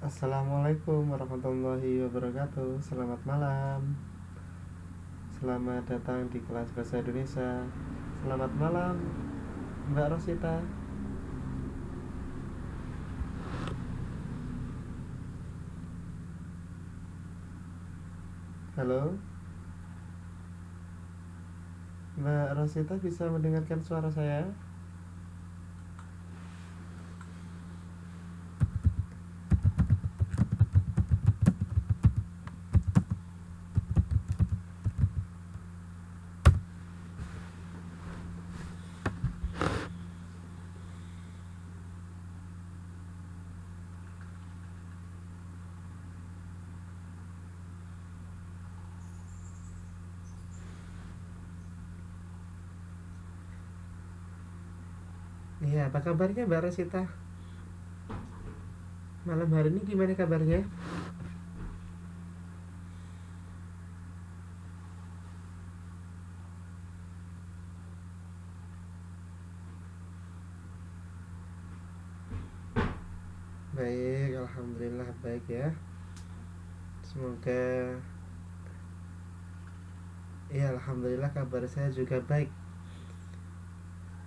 Assalamualaikum warahmatullahi wabarakatuh. Selamat malam. Selamat datang di kelas bahasa Indonesia. Selamat malam, Mbak Rosita. Halo, Mbak Rosita bisa mendengarkan suara saya? Iya, apa kabarnya Mbak Rosita? Malam hari ini gimana kabarnya? Baik, alhamdulillah baik ya. Semoga ya alhamdulillah kabar saya juga baik.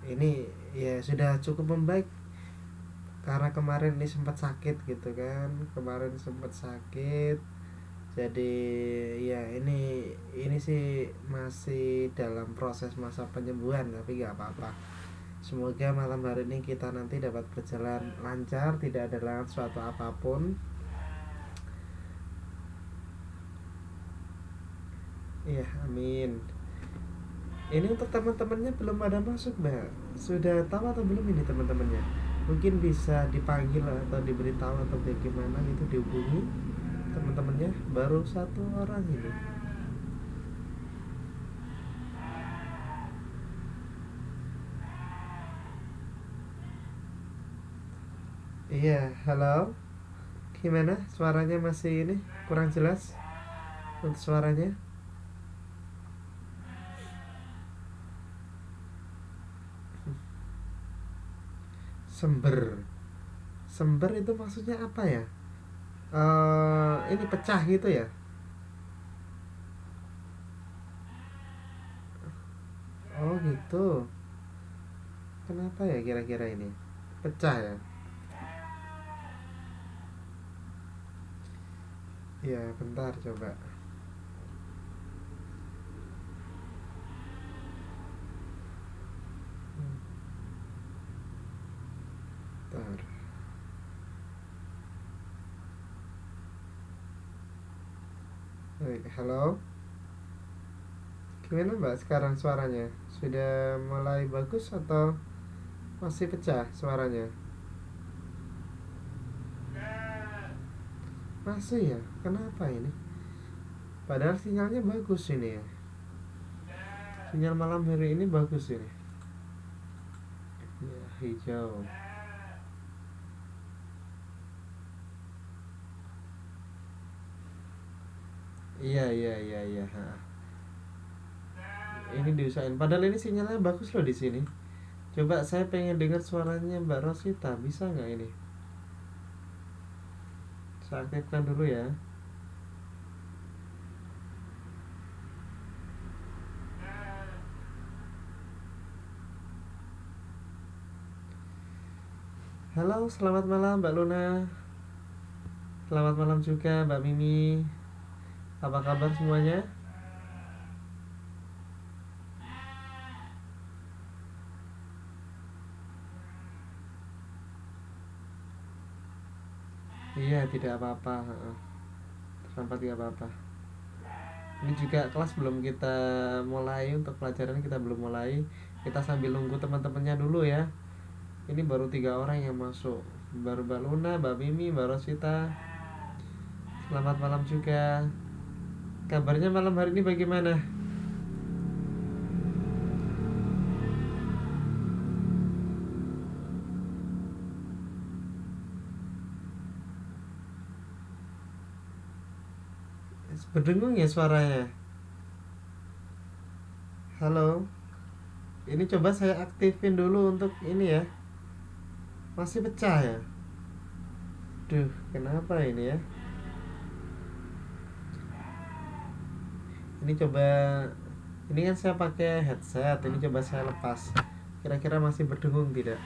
Ini ya sudah cukup membaik karena kemarin ini sempat sakit gitu kan. Kemarin sempat sakit. Jadi ya ini sih masih dalam proses masa penyembuhan tapi nggak apa-apa. Semoga malam hari ini kita nanti dapat berjalan lancar, tidak ada suatu apapun. Iya, amin. Ini untuk teman-temannya belum ada masuk, Mbak. Sudah tahu atau belum ini teman-temannya? Mungkin bisa dipanggil atau diberitahu atau bagaimana itu dihubungi teman-temannya. Baru satu orang ini. Iya, halo. Gimana? Suaranya masih ini kurang jelas untuk suaranya. Sember. Sember itu maksudnya apa ya? Ini pecah gitu ya? Oh gitu. Kenapa ya kira-kira ini? Pecah ya? Ya, bentar coba. Bentar. Baik, halo. Gimana Mbak sekarang suaranya? Sudah mulai bagus atau masih pecah suaranya? Masih ya? Kenapa ini? Padahal sinyalnya bagus ini ya. Sinyal malam hari ini bagus ini. Ya, hijau. Iya, iya, iya, iya. Ha. Ini diusahain. Padahal ini sinyalnya bagus loh di sini. Coba saya pengen dengar suaranya Mbak Rosita. Bisa nggak ini? Saya aktifkan dulu ya. Halo, selamat malam Mbak Luna. Selamat malam juga Mbak Mimi. Apa kabar semuanya? Iya, tidak apa-apa. Heeh. Sampai tidak apa-apa. Ini juga kelas belum kita mulai, untuk pelajaran kita belum mulai. Kita sambil nunggu teman-temannya dulu ya. Ini baru 3 orang yang masuk. Baru Mbak Luna, Mbak Mimi, Mbak Rosita. Selamat malam juga. Kabarnya malam hari ini bagaimana? Berdengung ya suaranya. Halo. Ini coba saya aktifin dulu untuk ini ya. Masih pecah ya? Duh, kenapa ini ya? Ini coba, ini kan saya pakai headset, ini coba saya lepas. Kira-kira masih berdengung tidak?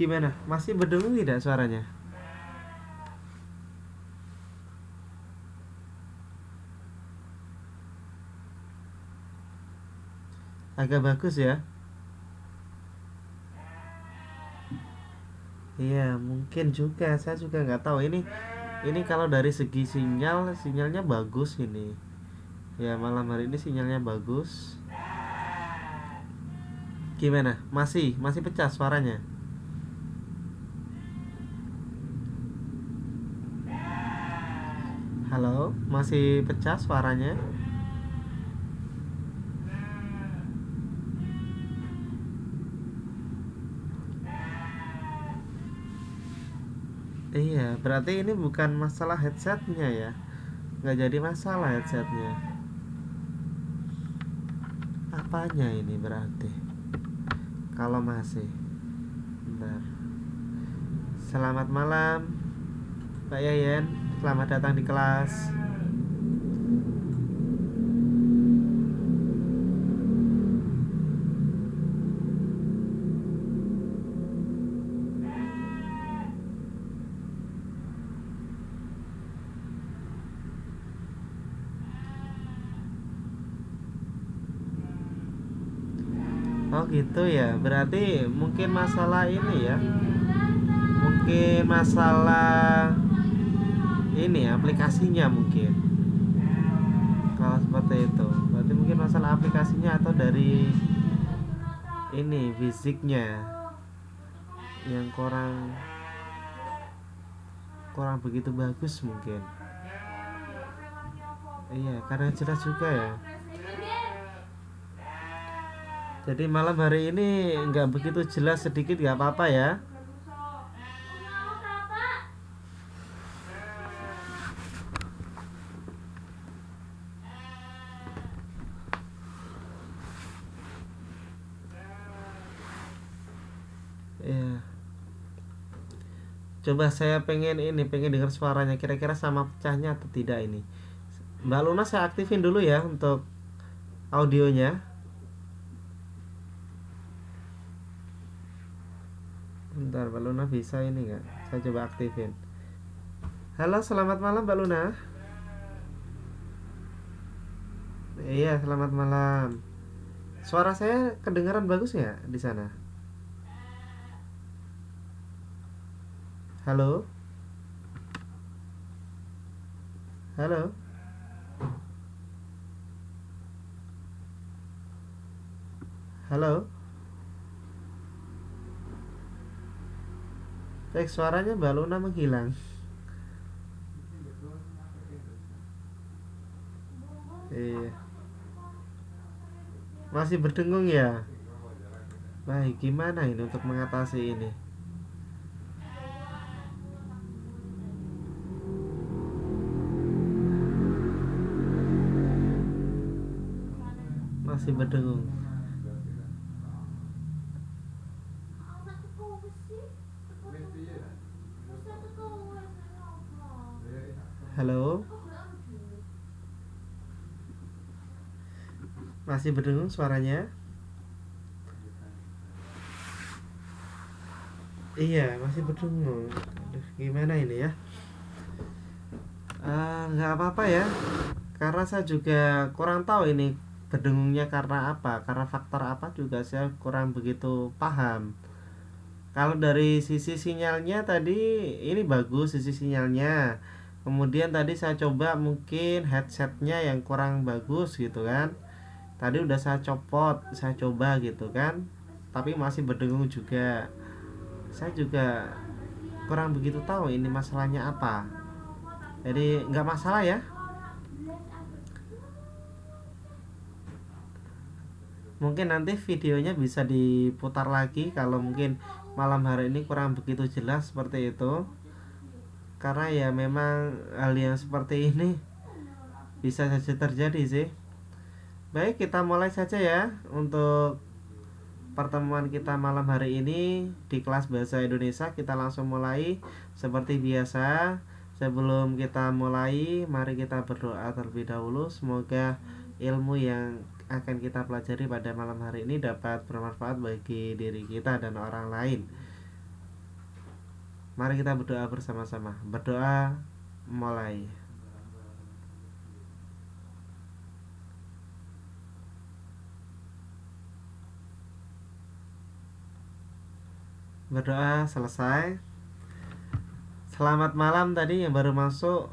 Gimana? Masih berdengung tidak suaranya? Agak bagus ya? Iya, mungkin juga. Saya juga nggak tahu. Ini kalau dari segi sinyalnya bagus ini. Ya, malam hari ini sinyalnya bagus. Gimana? Masih pecah suaranya? Halo, masih pecah suaranya? Iya, berarti ini bukan masalah headsetnya ya. Nggak jadi masalah headsetnya. Apanya ini berarti? Kalau masih, bentar. Selamat malam, Pak Yayan. Selamat datang di kelas. Oh gitu ya. Berarti mungkin masalah ini ya. Mungkin masalah ini aplikasinya mungkin. Kalau seperti itu, berarti mungkin masalah aplikasinya atau dari ini fisiknya yang kurang kurang begitu bagus mungkin. Iya, karena jelas juga ya. Jadi malam hari ini nggak begitu jelas, sedikit nggak apa-apa ya. Iya. Coba saya pengen dengar suaranya, kira-kira sama pecahnya atau tidak ini. Mbak Luna saya aktifin dulu ya untuk audionya. Bentar, Mbak Luna bisa ini nggak? Saya coba aktifin. Halo, selamat malam Mbak Luna. Iya, selamat malam. Suara saya kedengaran bagus nggak di sana? Halo, halo, halo. Suaranya Mbak Luna menghilang. Iya, masih berdengung ya. Baik, gimana ini untuk mengatasi ini? Masih berdengung. Halo, masih berdengung suaranya? Iya, masih berdengung. Aduh, gimana ini ya? Nggak apa-apa ya, karena saya juga kurang tahu ini berdengungnya karena apa, karena faktor apa juga saya kurang begitu paham. Kalau dari sisi sinyalnya tadi ini bagus sisi sinyalnya. Kemudian tadi saya coba mungkin headsetnya yang kurang bagus gitu kan. Tadi udah saya copot, saya coba gitu kan. Tapi masih berdengung juga. Saya juga kurang begitu tahu ini masalahnya apa. Jadi nggak masalah ya. Mungkin nanti videonya bisa diputar lagi kalau mungkin malam hari ini kurang begitu jelas seperti itu. Karena ya memang hal yang seperti ini bisa saja terjadi sih. Baik, kita mulai saja ya untuk pertemuan kita malam hari ini di kelas Bahasa Indonesia. Kita langsung mulai seperti biasa. Sebelum kita mulai, mari kita berdoa terlebih dahulu. Semoga ilmu yang akan kita pelajari pada malam hari ini dapat bermanfaat bagi diri kita dan orang lain. Mari kita berdoa bersama-sama. Berdoa mulai. Berdoa selesai. Selamat malam tadi yang baru masuk.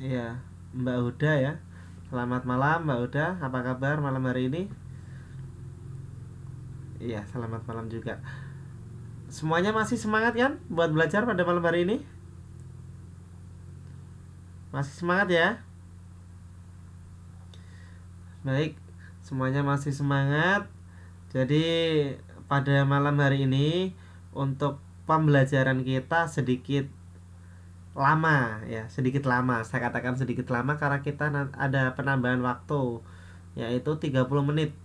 Ya, Mbak Huda ya. Selamat malam Mbak Huda. Apa kabar malam hari ini? Iya, selamat malam juga. Semuanya masih semangat kan buat belajar pada malam hari ini? Masih semangat ya? Baik, semuanya masih semangat. Jadi pada malam hari ini untuk pembelajaran kita sedikit lama ya, sedikit lama. Saya katakan sedikit lama karena kita ada penambahan waktu yaitu 30 menit.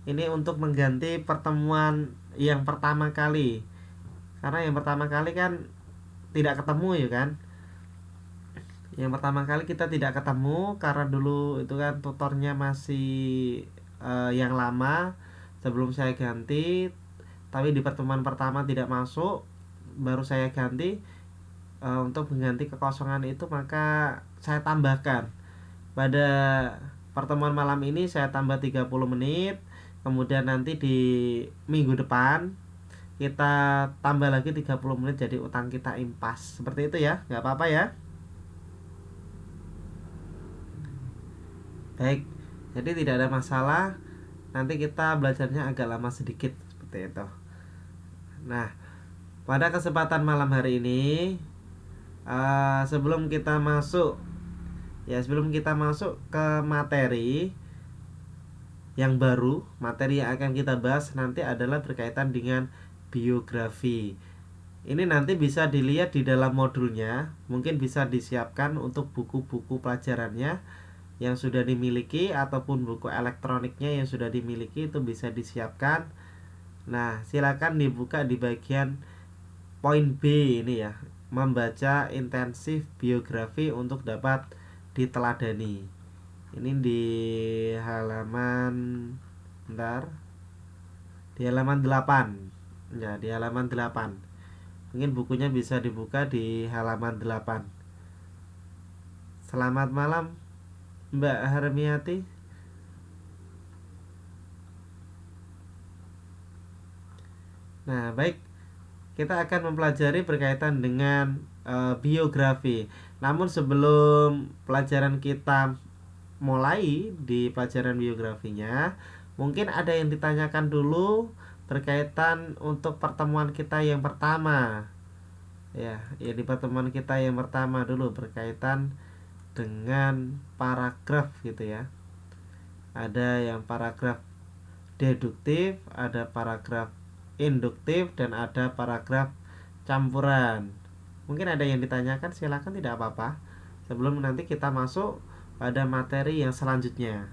Ini untuk mengganti pertemuan yang pertama kali. Karena yang pertama kali kan tidak ketemu ya kan. Yang pertama kali kita tidak ketemu karena dulu itu kan tutornya masih yang lama sebelum saya ganti. Tapi di pertemuan pertama tidak masuk, baru saya ganti. Untuk mengganti kekosongan itu maka saya tambahkan pada pertemuan malam ini, saya tambah 30 menit. Kemudian nanti di minggu depan kita tambah lagi 30 menit, jadi utang kita impas. Seperti itu ya, nggak apa-apa ya. Baik, jadi tidak ada masalah. Nanti kita belajarnya agak lama sedikit seperti itu. Nah, pada kesempatan malam hari ini, sebelum kita masuk ke materi yang baru, materi yang akan kita bahas nanti adalah berkaitan dengan biografi. Ini nanti bisa dilihat di dalam modulnya, mungkin bisa disiapkan untuk buku-buku pelajarannya yang sudah dimiliki ataupun buku elektroniknya yang sudah dimiliki, itu bisa disiapkan. Nah, silakan dibuka di bagian poin B ini ya, membaca intensif biografi untuk dapat diteladani. Ini di halaman di halaman 8. Ya, di halaman 8. Mungkin bukunya bisa dibuka di halaman 8. Selamat malam Mbak Harmiati. Nah, baik. Kita akan mempelajari berkaitan dengan biografi. Namun sebelum pelajaran kita mulai di pelajaran biografinya, mungkin ada yang ditanyakan dulu berkaitan untuk pertemuan kita yang pertama. Ya, di pertemuan kita yang pertama dulu berkaitan dengan paragraf gitu ya. Ada yang paragraf deduktif, ada paragraf induktif, dan ada paragraf campuran. Mungkin ada yang ditanyakan, silakan, tidak apa-apa. Sebelum nanti kita masuk pada materi yang selanjutnya.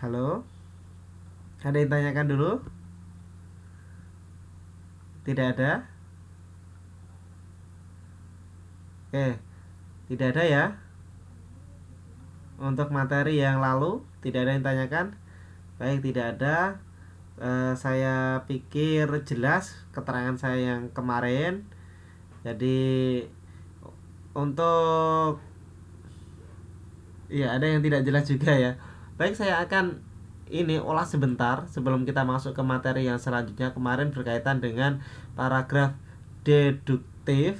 Halo? Ada yang tanyakan dulu? Tidak ada? Oke, tidak ada ya. Untuk materi yang lalu tidak ada yang tanyakan. Baik, tidak ada. Saya pikir jelas keterangan saya yang kemarin. Jadi untuk ya, ada yang tidak jelas juga ya. Baik, saya akan ulas sebentar sebelum kita masuk ke materi yang selanjutnya. Kemarin berkaitan dengan paragraf deduktif.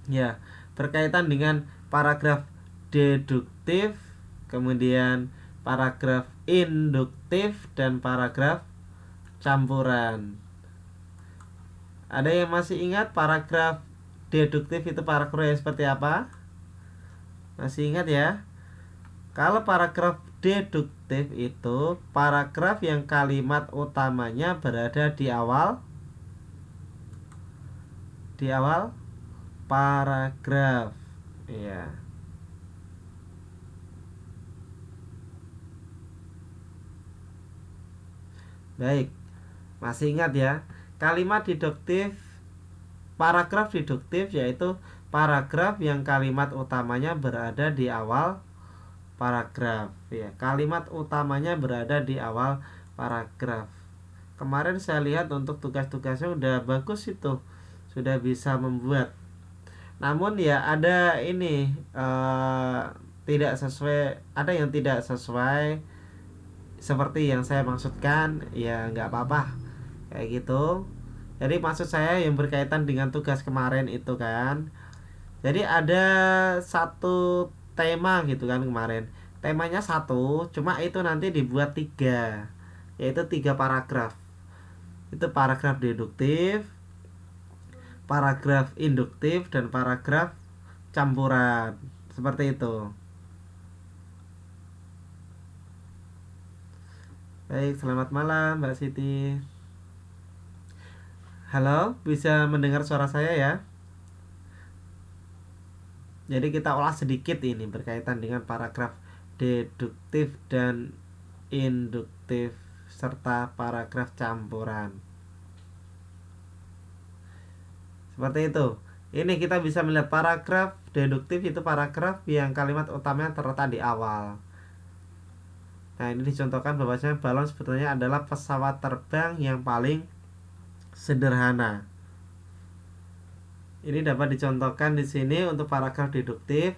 Ya, berkaitan dengan paragraf deduktif, kemudian paragraf induktif, dan paragraf campuran. Ada yang masih ingat paragraf deduktif itu paragraf yang seperti apa? Masih ingat ya? Kalau paragraf deduktif itu paragraf yang kalimat utamanya berada di awal paragraf. Ya. Baik. Masih ingat ya? Kalimat deduktif, paragraf deduktif yaitu paragraf yang kalimat utamanya berada di awal paragraf. Ya, kalimat utamanya berada di awal paragraf. Kemarin saya lihat untuk tugas-tugasnya udah bagus itu. Sudah bisa membuat. Namun ya ada ini tidak sesuai, ada yang tidak sesuai seperti yang saya maksudkan, ya nggak apa-apa kayak gitu. Jadi maksud saya yang berkaitan dengan tugas kemarin itu kan, jadi ada satu tema gitu kan kemarin, temanya satu, cuma itu nanti dibuat tiga, yaitu tiga paragraf. Itu paragraf deduktif, paragraf induktif, dan paragraf campuran, seperti itu. Baik, selamat malam Mbak Siti. Halo, bisa mendengar suara saya ya? Jadi kita olah sedikit ini berkaitan dengan paragraf deduktif dan induktif serta paragraf campuran. Seperti itu. Ini kita bisa melihat paragraf deduktif itu paragraf yang kalimat utamanya terletak di awal. Nah, ini dicontohkan bahwasanya balon sebetulnya adalah pesawat terbang yang paling sederhana. Ini dapat dicontohkan di sini untuk paragraf deduktif.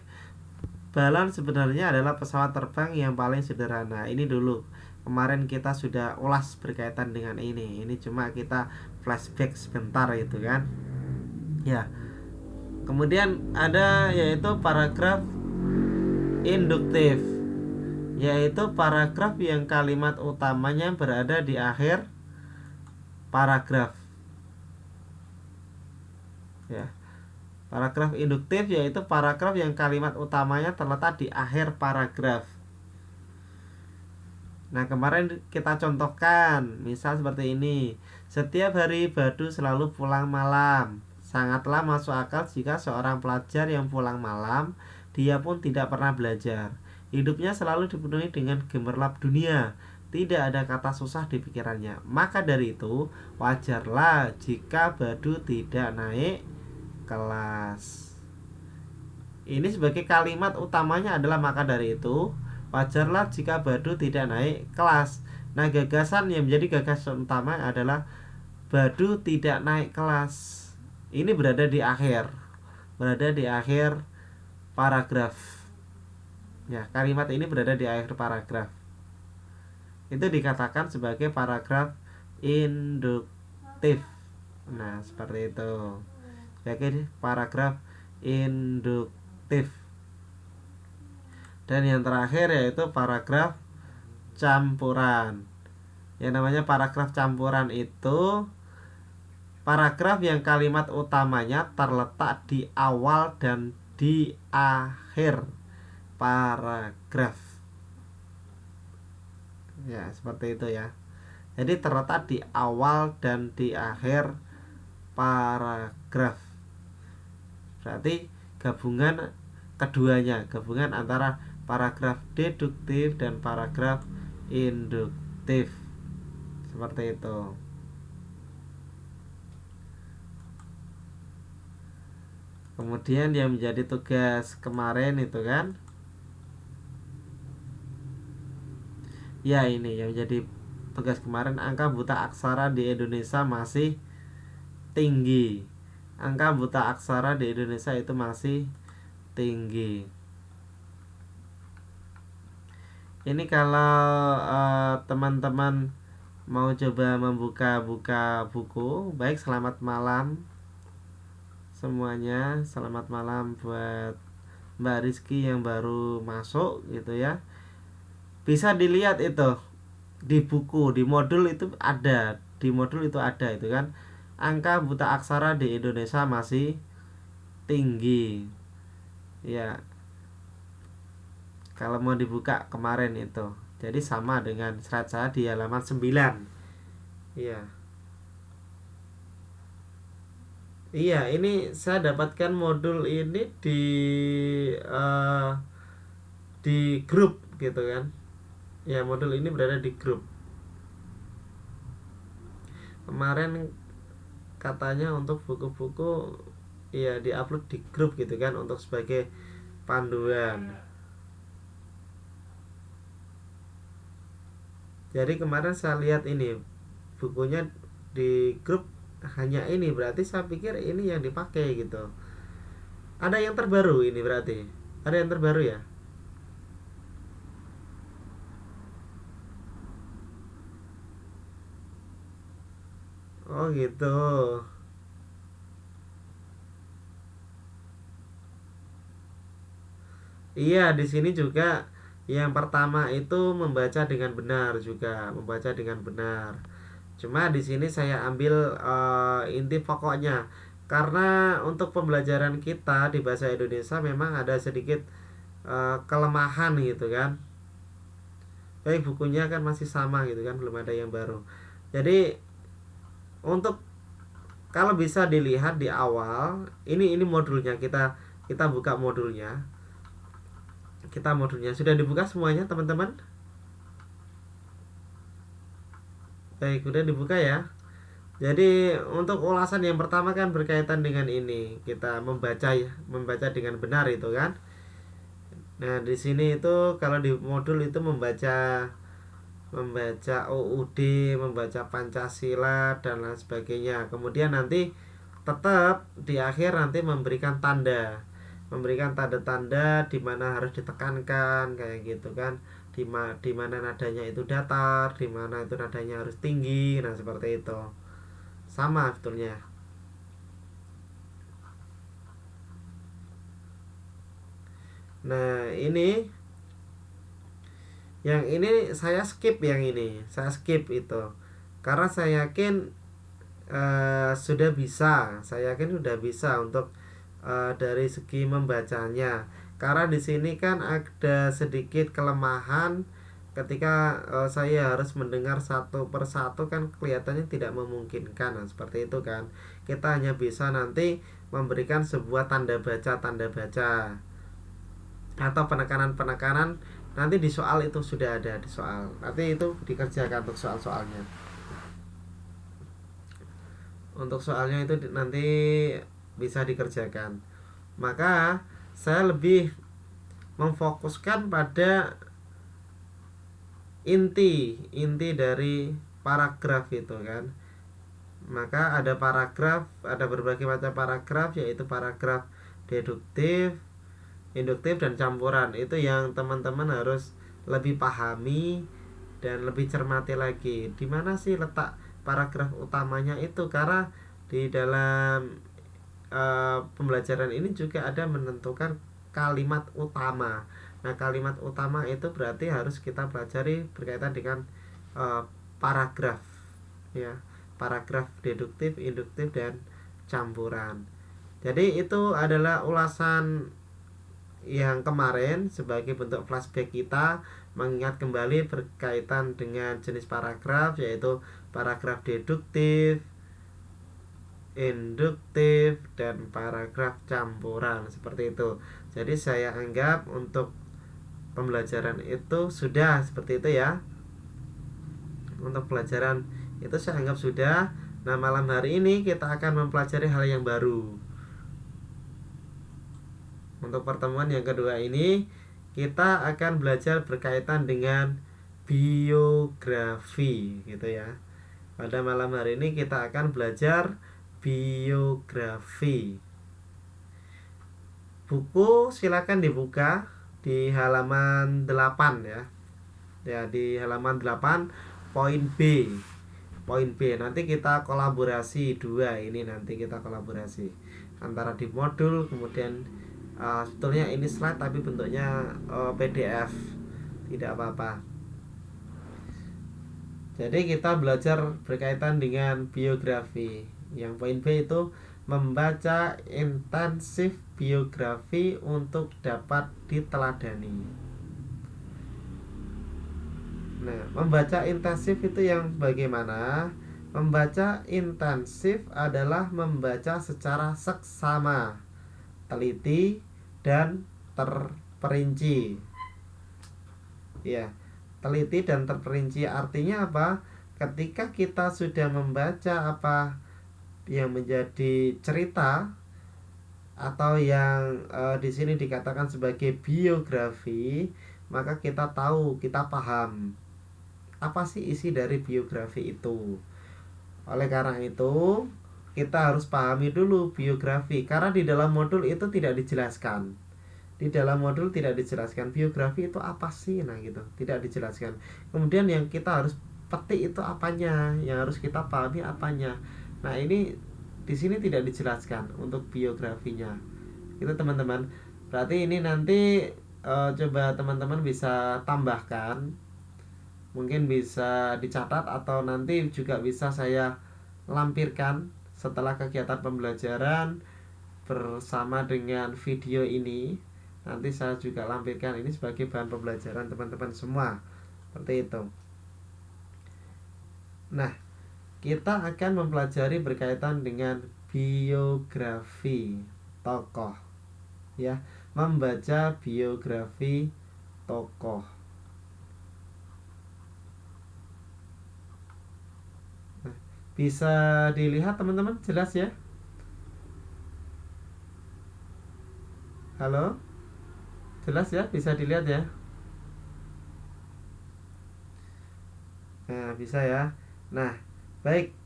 Balon sebenarnya adalah pesawat terbang yang paling sederhana. Ini dulu. Kemarin kita sudah ulas berkaitan dengan ini. Ini cuma kita flashback sebentar itu kan. Ya. Kemudian ada yaitu paragraf induktif, yaitu paragraf yang kalimat utamanya berada di akhir paragraf. Ya. Paragraf induktif yaitu paragraf yang kalimat utamanya terletak di akhir paragraf. Nah, kemarin kita contohkan, misal seperti ini. Setiap hari Badu selalu pulang malam. Sangatlah masuk akal jika seorang pelajar yang pulang malam, dia pun tidak pernah belajar. Hidupnya selalu dipenuhi dengan gemerlap dunia. Tidak ada kata susah di pikirannya. Maka dari itu, wajarlah jika Badu tidak naik kelas. Ini sebagai kalimat utamanya adalah maka dari itu, wajarlah jika Badu tidak naik kelas. Nah, gagasan yang menjadi gagasan utama adalah Badu tidak naik kelas. Ini berada di akhir paragraf. Ya, kalimat ini berada di akhir paragraf. Itu dikatakan sebagai paragraf induktif. Nah, seperti itu. Sebagai paragraf induktif. Dan yang terakhir yaitu paragraf campuran. Yang namanya paragraf campuran itu paragraf yang kalimat utamanya terletak di awal dan di akhir paragraf. Ya, seperti itu ya. Jadi terletak di awal dan di akhir paragraf. Berarti gabungan keduanya, gabungan antara paragraf deduktif dan paragraf induktif. Seperti itu. Kemudian yang menjadi tugas kemarin itu kan, ya ini yang menjadi tugas kemarin, angka buta aksara di Indonesia masih tinggi. Angka buta aksara di Indonesia itu masih tinggi. Ini kalau teman-teman mau coba membuka-buka buku, baik, selamat malam semuanya. Selamat malam buat Mbak Rizky yang baru masuk gitu ya. Bisa dilihat itu di buku, di modul itu ada, di modul itu ada itu kan, angka buta aksara di Indonesia masih tinggi. Ya, kalau mau dibuka kemarin itu. Jadi sama dengan slide saya di halaman 9. Iya. Iya, ini saya dapatkan modul ini eh, di grup gitu kan. Ya, modul ini berada di grup. Kemarin katanya untuk buku-buku ya diupload di grup gitu kan untuk sebagai panduan. Jadi kemarin saya lihat ini bukunya di grup hanya ini, berarti saya pikir ini yang dipakai gitu. Ada yang terbaru ini berarti. Ada yang terbaru ya? Oh gitu. Iya, di sini juga yang pertama itu membaca dengan benar juga, membaca dengan benar. Cuma di sini saya ambil inti pokoknya. Karena untuk pembelajaran kita di bahasa Indonesia memang ada sedikit kelemahan gitu kan. Baik, bukunya kan masih sama gitu kan, belum ada yang baru. Jadi untuk kalau bisa dilihat di awal, ini modulnya, kita buka modulnya. Kita modulnya sudah dibuka semuanya, teman-teman? Baik, udah dibuka ya. Jadi untuk ulasan yang pertama kan berkaitan dengan ini, kita membaca ya, membaca dengan benar itu kan. Nah, di sini itu kalau di modul itu membaca membaca UUD, membaca Pancasila dan lain sebagainya. Kemudian nanti tetap di akhir nanti memberikan tanda. Memberikan tanda-tanda di mana harus ditekankan kayak gitu kan. Di mana nadanya itu datar, di mana itu nadanya harus tinggi. Nah, seperti itu. Sama sebetulnya. Nah, yang ini saya skip, yang ini saya skip itu karena saya yakin sudah bisa, saya yakin sudah bisa untuk dari segi membacanya. Karena di sini kan ada sedikit kelemahan ketika saya harus mendengar satu persatu kan kelihatannya tidak memungkinkan. Nah, seperti itu kan. Kita hanya bisa nanti memberikan sebuah tanda baca atau penekanan-penekanan nanti di soal itu sudah ada di soal. Nanti itu dikerjakan untuk soal-soalnya. Untuk soalnya itu nanti bisa dikerjakan. Maka saya lebih memfokuskan pada inti dari paragraf itu kan. Maka ada paragraf, ada berbagai macam paragraf, yaitu paragraf deduktif, induktif dan campuran. Itu yang teman-teman harus lebih pahami dan lebih cermati lagi. Di mana sih letak paragraf utamanya itu? Karena di dalam pembelajaran ini juga ada menentukan kalimat utama. Nah, kalimat utama itu berarti harus kita pelajari berkaitan dengan paragraf ya. Paragraf deduktif, induktif dan campuran. Jadi itu adalah ulasan yang kemarin sebagai bentuk flashback kita mengingat kembali berkaitan dengan jenis paragraf, yaitu paragraf deduktif, induktif dan paragraf campuran seperti itu. Jadi saya anggap untuk pembelajaran itu sudah seperti itu ya. Untuk pelajaran itu saya anggap sudah. Nah, malam hari ini kita akan mempelajari hal yang baru. Untuk pertemuan yang kedua ini kita akan belajar berkaitan dengan biografi gitu ya. Pada malam hari ini kita akan belajar biografi. Buku silakan dibuka di halaman 8 ya. Ya, di halaman 8 poin B. Poin B nanti kita kolaborasi dua ini, nanti kita kolaborasi antara di modul, kemudian sebetulnya ini slide tapi bentuknya PDF. Tidak apa-apa. Jadi kita belajar berkaitan dengan biografi. Yang poin B itu membaca intensif biografi untuk dapat diteladani. Nah, membaca intensif itu yang bagaimana? Membaca intensif adalah membaca secara seksama, teliti, dan terperinci. Ya, teliti dan terperinci artinya apa? Ketika kita sudah membaca apa yang menjadi cerita atau yang di sini dikatakan sebagai biografi, maka kita tahu, kita paham apa sih isi dari biografi itu. Oleh karena itu, kita harus pahami dulu biografi, karena di dalam modul itu tidak dijelaskan. Di dalam modul tidak dijelaskan biografi itu apa sih, nah gitu, tidak dijelaskan. Kemudian yang kita harus petik itu apanya, yang harus kita pahami apanya. Nah, ini di sini tidak dijelaskan untuk biografinya. Itu teman-teman. Berarti ini nanti coba teman-teman bisa tambahkan, mungkin bisa dicatat atau nanti juga bisa saya lampirkan setelah kegiatan pembelajaran bersama dengan video ini. Nanti saya juga lampirkan ini sebagai bahan pembelajaran teman-teman semua, seperti itu. Nah, kita akan mempelajari berkaitan dengan biografi tokoh, ya, membaca biografi tokoh. Bisa dilihat teman-teman, jelas ya? Halo? Jelas ya? Bisa dilihat ya? Nah, bisa ya. Nah, baik.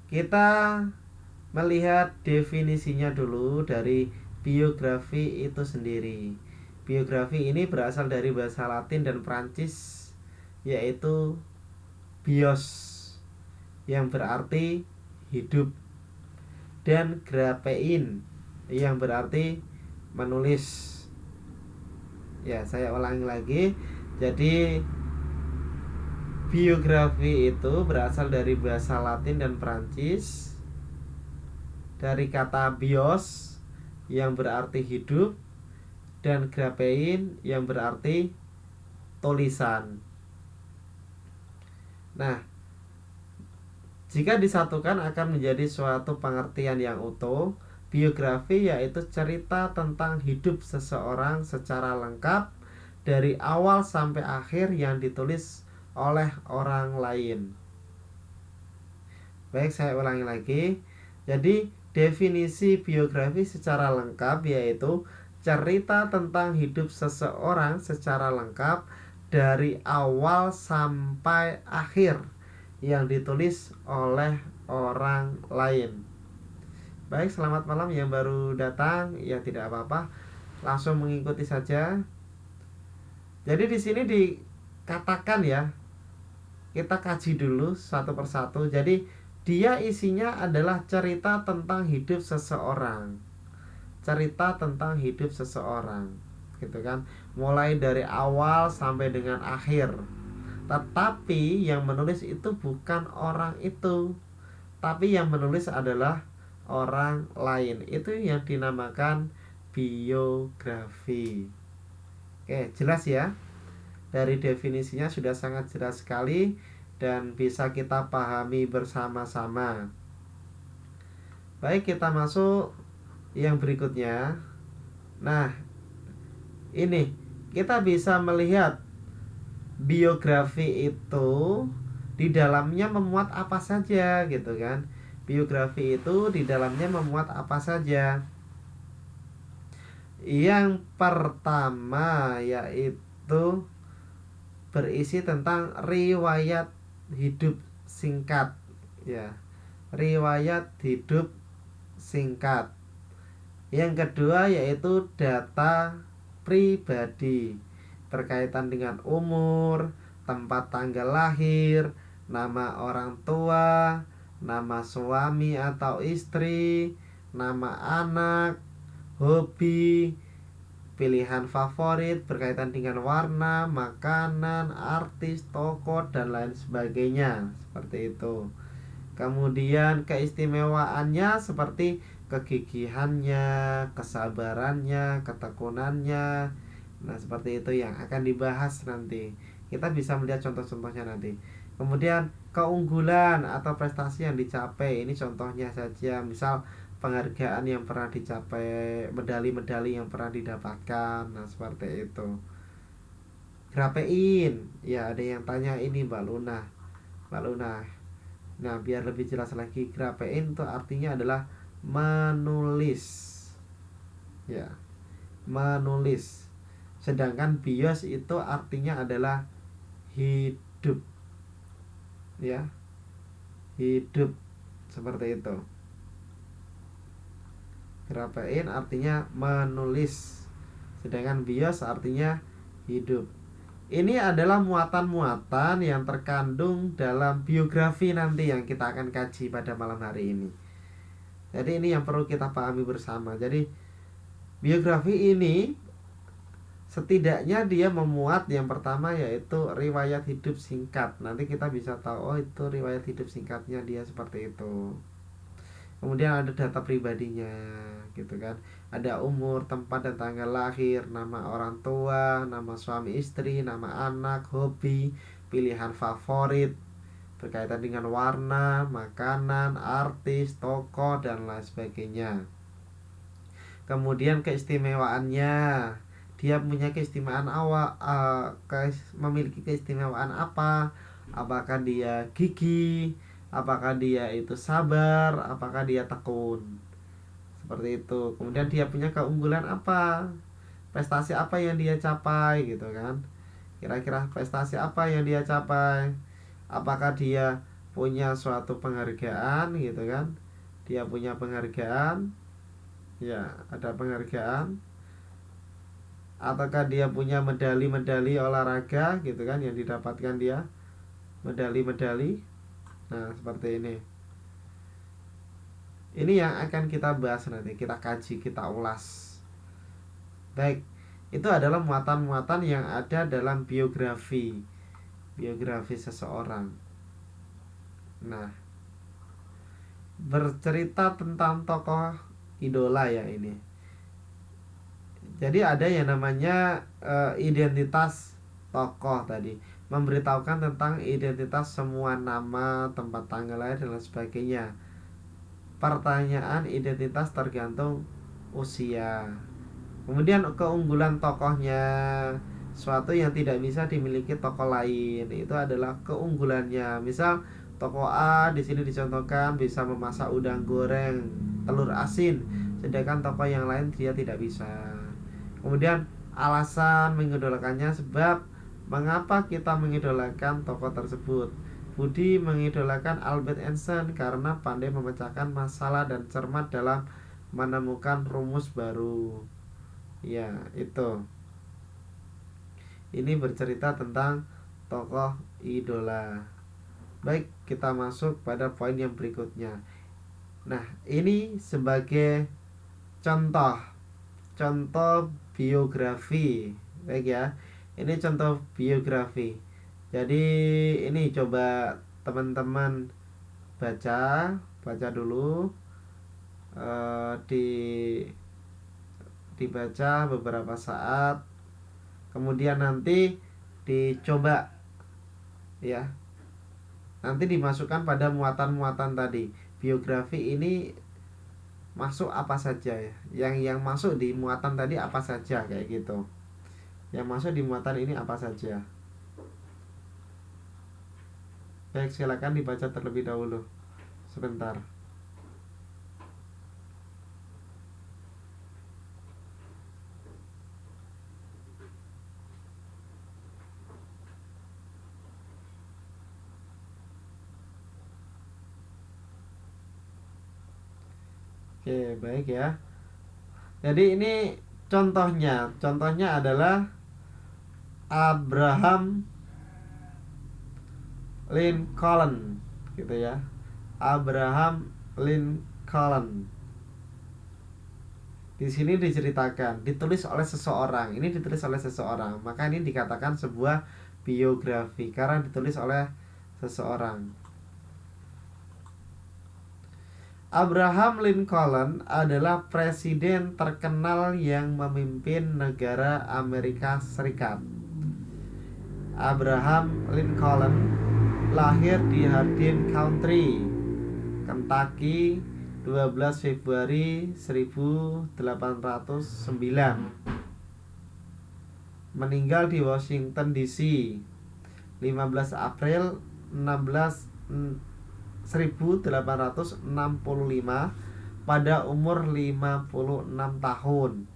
Kita melihat definisinya dulu dari biografi itu sendiri. Biografi ini berasal dari bahasa Latin dan Prancis, yaitu bios, yang berarti hidup, dan grapein, yang berarti menulis. Ya, saya ulangi lagi. Jadi biografi itu berasal dari bahasa Latin dan Prancis, dari kata bios yang berarti hidup, dan grapein yang berarti tulisan. Nah, jika disatukan akan menjadi suatu pengertian yang utuh. Biografi yaitu cerita tentang hidup seseorang secara lengkap dari awal sampai akhir yang ditulis oleh orang lain. Baik, saya ulangi lagi. Jadi, definisi biografi secara lengkap yaitu cerita tentang hidup seseorang secara lengkap dari awal sampai akhir yang ditulis oleh orang lain. Baik, selamat malam yang baru datang. Ya, tidak apa-apa, langsung mengikuti saja. Jadi di sini dikatakan ya, kita kaji dulu satu persatu. Jadi dia isinya adalah cerita tentang hidup seseorang. Cerita tentang hidup seseorang, gitu kan. Mulai dari awal sampai dengan akhir. Tetapi yang menulis itu bukan orang itu, tapi yang menulis adalah orang lain. Itu yang dinamakan biografi. Oke, jelas ya? Dari definisinya sudah sangat jelas sekali dan bisa kita pahami bersama-sama. Baik, kita masuk yang berikutnya. Nah, ini kita bisa melihat biografi itu di dalamnya memuat apa saja, gitu kan. Biografi itu di dalamnya memuat apa saja. Yang pertama yaitu berisi tentang riwayat hidup singkat, ya. Riwayat hidup singkat. Yang kedua yaitu data pribadi berkaitan dengan umur, tempat tanggal lahir, nama orang tua, nama suami atau istri, nama anak, hobi, pilihan favorit berkaitan dengan warna, makanan, artis, tokoh, dan lain sebagainya. Seperti itu. Kemudian keistimewaannya seperti kegigihannya, kesabarannya, ketekunannya. Nah, seperti itu yang akan dibahas nanti. Kita bisa melihat contoh-contohnya nanti. Kemudian keunggulan atau prestasi yang dicapai, ini contohnya saja, misal penghargaan yang pernah dicapai, medali-medali yang pernah didapatkan, nah seperti itu. Grafein, ya ada yang tanya ini Mbak Luna. Nah biar lebih jelas lagi, grafein itu artinya adalah menulis, ya, menulis. Sedangkan bios itu artinya adalah hidup, ya, hidup, seperti itu. Grafein artinya menulis, sedangkan bios artinya hidup. Ini adalah muatan-muatan yang terkandung dalam biografi nanti yang kita akan kaji pada malam hari ini. Jadi ini yang perlu kita pahami bersama. Jadi biografi ini setidaknya dia memuat yang pertama yaitu riwayat hidup singkat. Nanti kita bisa tahu, oh itu riwayat hidup singkatnya dia seperti itu. Kemudian ada data pribadinya, gitu kan. Ada umur, tempat dan tanggal lahir, nama orang tua, nama suami istri, nama anak, hobi, pilihan favorit berkaitan dengan warna, makanan, artis, tokoh dan lain sebagainya. Kemudian keistimewaannya, dia punya keistimewaan memiliki keistimewaan apa? Apakah dia gigih? Apakah dia itu sabar? Apakah dia tekun? Seperti itu. Kemudian dia punya keunggulan apa? Prestasi apa yang dia capai, gitu kan? Kira-kira prestasi apa yang dia capai? Apakah dia punya suatu penghargaan, gitu kan? Dia punya penghargaan, ya, ada penghargaan. Ataukah dia punya medali-medali olahraga, gitu kan, yang didapatkan dia, medali-medali. Nah seperti ini. Ini yang akan kita bahas nanti, kita kaji, kita ulas. Baik, itu adalah muatan-muatan yang ada dalam biografi seseorang. Nah, bercerita tentang tokoh idola ya ini. Jadi ada yang namanya identitas tokoh tadi, memberitahukan tentang identitas semua nama, tempat tanggal lahir dan lain sebagainya. Pertanyaan identitas tergantung usia. Kemudian keunggulan tokohnya, suatu yang tidak bisa dimiliki tokoh lain, itu adalah keunggulannya. Misal tokoh A di sini dicontohkan bisa memasak udang goreng, telur asin, sedangkan tokoh yang lain dia tidak bisa. Kemudian alasan mengidolakannya, sebab mengapa kita mengidolakan tokoh tersebut. Budi mengidolakan Albert Einstein karena pandai memecahkan masalah dan cermat dalam menemukan rumus baru. Ya, itu. Ini bercerita tentang tokoh idola. Baik, kita masuk pada poin yang berikutnya. Nah, ini sebagai contoh biografi. Baik ya. Ini contoh biografi. Jadi ini coba teman-teman baca dulu, dibaca beberapa saat, kemudian nanti dicoba, ya, nanti dimasukkan pada muatan-muatan tadi. Biografi ini masuk apa saja ya? Yang masuk di muatan tadi apa saja, kayak gitu. Yang masuk di muatan ini apa saja? Baik, silakan dibaca terlebih dahulu. Sebentar. Oke, baik ya. Jadi ini contohnya adalah Abraham Lincoln, gitu ya. Abraham Lincoln. Di sini diceritakan, ditulis oleh seseorang. Ini ditulis oleh seseorang, maka ini dikatakan sebuah biografi karena ditulis oleh seseorang. Abraham Lincoln adalah presiden terkenal yang memimpin negara Amerika Serikat. Abraham Lincoln lahir di Hardin County, Kentucky, 12 Februari 1809. Meninggal di Washington DC, 15 April 1865 pada umur 56 tahun.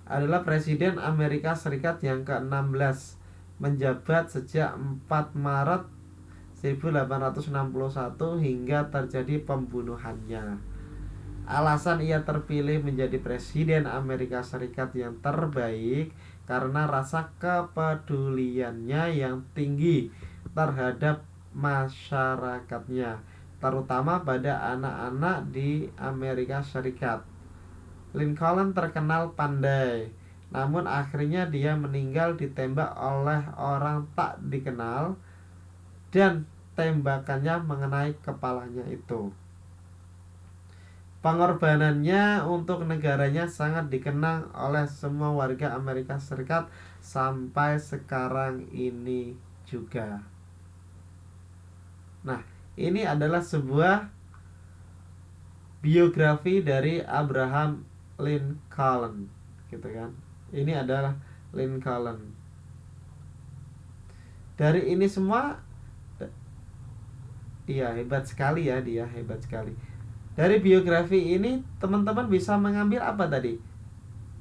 Adalah Presiden Amerika Serikat yang ke-16, menjabat sejak 4 Maret 1861 hingga terjadi pembunuhannya. Alasan ia terpilih menjadi Presiden Amerika Serikat yang terbaik karena rasa kepeduliannya yang tinggi terhadap masyarakatnya, terutama pada anak-anak di Amerika Serikat. Lincoln terkenal pandai, namun akhirnya dia meninggal ditembak oleh orang tak dikenal dan tembakannya mengenai kepalanya itu. Pengorbanannya untuk negaranya sangat dikenang oleh semua warga Amerika Serikat sampai sekarang ini juga. Nah, ini adalah sebuah biografi dari Abraham Lincoln, gitu kan. Ini adalah Lincoln. Dari ini semua, iya hebat sekali ya dia, hebat sekali. Dari biografi ini teman-teman bisa mengambil apa tadi?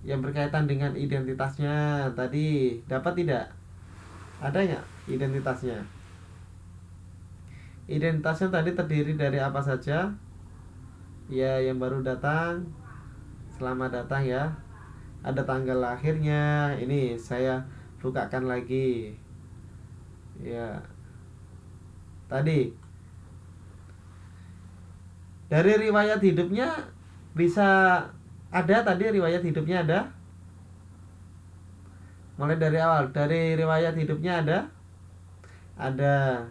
Yang berkaitan dengan identitasnya tadi, dapat tidak? Ada nggak identitasnya? Identitasnya tadi terdiri dari apa saja? Ya, yang baru datang, selamat datang ya. Ada tanggal lahirnya, ini saya bukakan lagi. Ya, tadi dari riwayat hidupnya bisa ada tadi riwayat hidupnya ada. Mulai dari awal, dari riwayat hidupnya ada.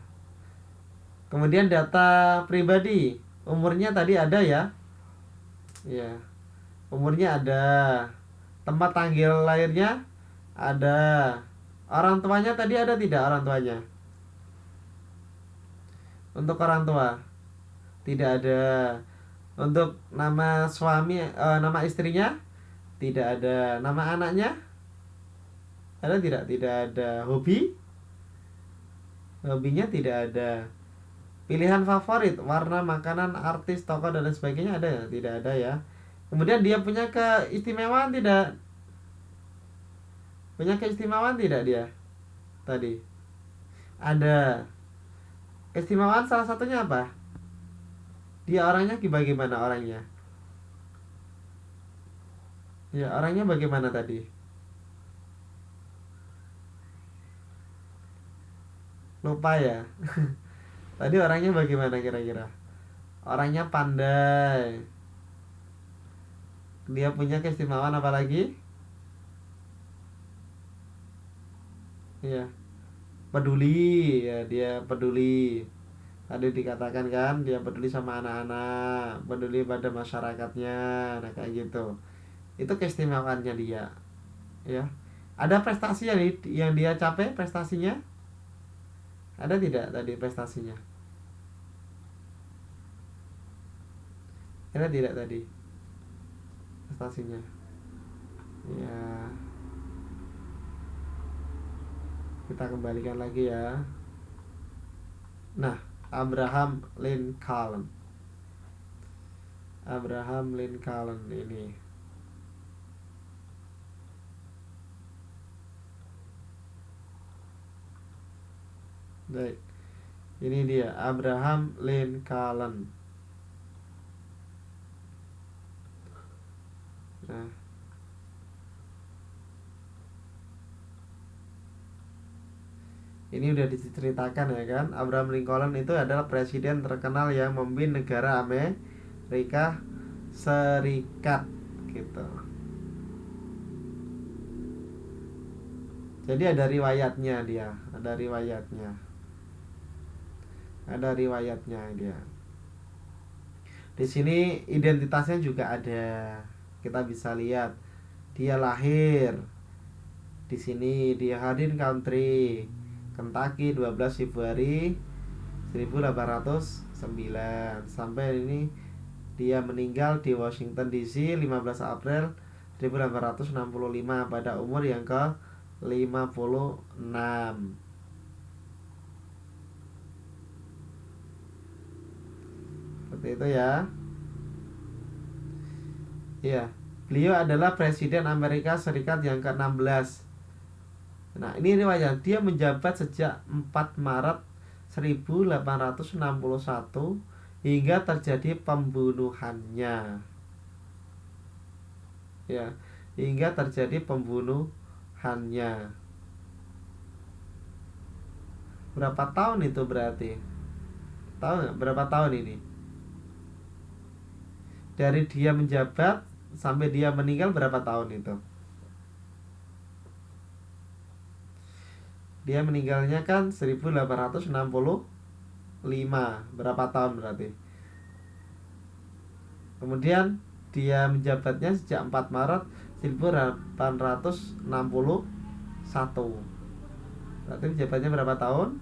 Kemudian data pribadi, umurnya tadi ada ya. Ya, umurnya ada. Tempat tanggal lahirnya ada. Orang tuanya tadi ada tidak orang tuanya? Untuk orang tua tidak ada. Untuk nama suami, nama istrinya tidak ada. Nama anaknya ada tidak? Tidak ada. Hobinya tidak ada. Pilihan favorit, warna, makanan, artis, tokoh dan lain sebagainya ada ya? Tidak ada ya. Kemudian dia punya keistimewaan tidak? Punya keistimewaan tidak dia? Tadi ada. Keistimewaan salah satunya apa? Dia orangnya bagaimana orangnya? Ya, orangnya bagaimana tadi? Lupa ya. Tadi orangnya bagaimana kira-kira? Orangnya pandai. Dia punya keistimewaan apa lagi? Ya, peduli. Ya, dia peduli. Tadi dikatakan kan dia peduli sama anak-anak, peduli pada masyarakatnya. Nah, kayak gitu. Itu keistimewaannya dia, ya. Ada prestasi yang dia capai, prestasinya? Ada tidak tadi prestasinya? Ada tidak tadi prestasinya? Ya, kita kembalikan lagi ya. Nah, Abraham Lincoln. Abraham Lincoln ini. Baik. Ini dia Abraham Lincoln. Nah, ini udah diceritakan ya kan. Abraham Lincoln itu adalah presiden terkenal yang memimpin negara Amerika Serikat gitu. Jadi ada riwayatnya dia, ada riwayatnya. Ada riwayatnya dia. Di sini identitasnya juga ada. Kita bisa lihat dia lahir Di sini dia Hardin Country, Kentucky 12 Februari 1809 sampai ini dia meninggal di Washington DC 15 April 1865 pada umur yang ke-56. Seperti itu ya. Iya, beliau adalah Presiden Amerika Serikat yang ke-16. Nah, ini riwayat dia menjabat sejak 4 Maret 1861 hingga terjadi pembunuhannya. Ya, hingga terjadi pembunuhannya. Berapa tahun itu berarti? Tahu nggak berapa tahun ini? Dari dia menjabat sampai dia meninggal berapa tahun itu? Dia meninggalnya kan 1865. Berapa tahun berarti? Kemudian dia menjabatnya sejak 4 Maret 1861. Berarti menjabatnya berapa tahun?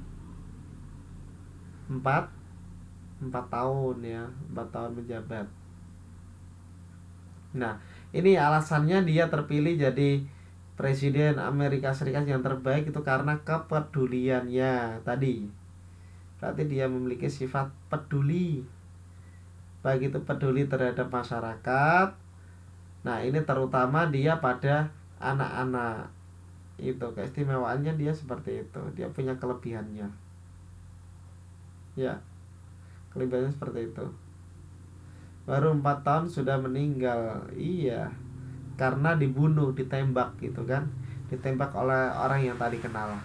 4 4 tahun ya, 4 tahun menjabat. Nah, ini alasannya dia terpilih jadi Presiden Amerika Serikat yang terbaik itu karena kepeduliannya tadi. Berarti dia memiliki sifat peduli. Baik itu peduli terhadap masyarakat. Nah, ini terutama dia pada anak-anak. Itu keistimewaannya dia seperti itu. Dia punya kelebihannya. Ya, kelebihannya seperti itu. Baru 4 tahun sudah meninggal. Iya, karena dibunuh, ditembak gitu kan. Ditembak oleh orang yang tadi kenal.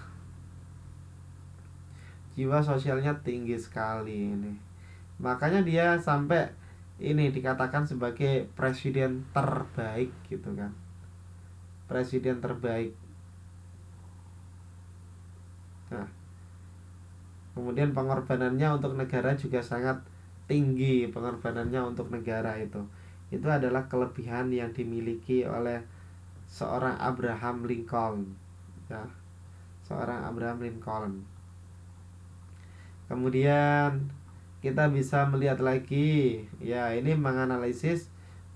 Jiwa sosialnya tinggi sekali ini. Makanya dia sampai ini dikatakan sebagai presiden terbaik gitu kan. Presiden terbaik. Nah, kemudian pengorbanannya untuk negara juga sangat tinggi. Pengorbanannya untuk negara itu adalah kelebihan yang dimiliki oleh seorang Abraham Lincoln ya, seorang Abraham Lincoln. Kemudian kita bisa melihat lagi ya, ini menganalisis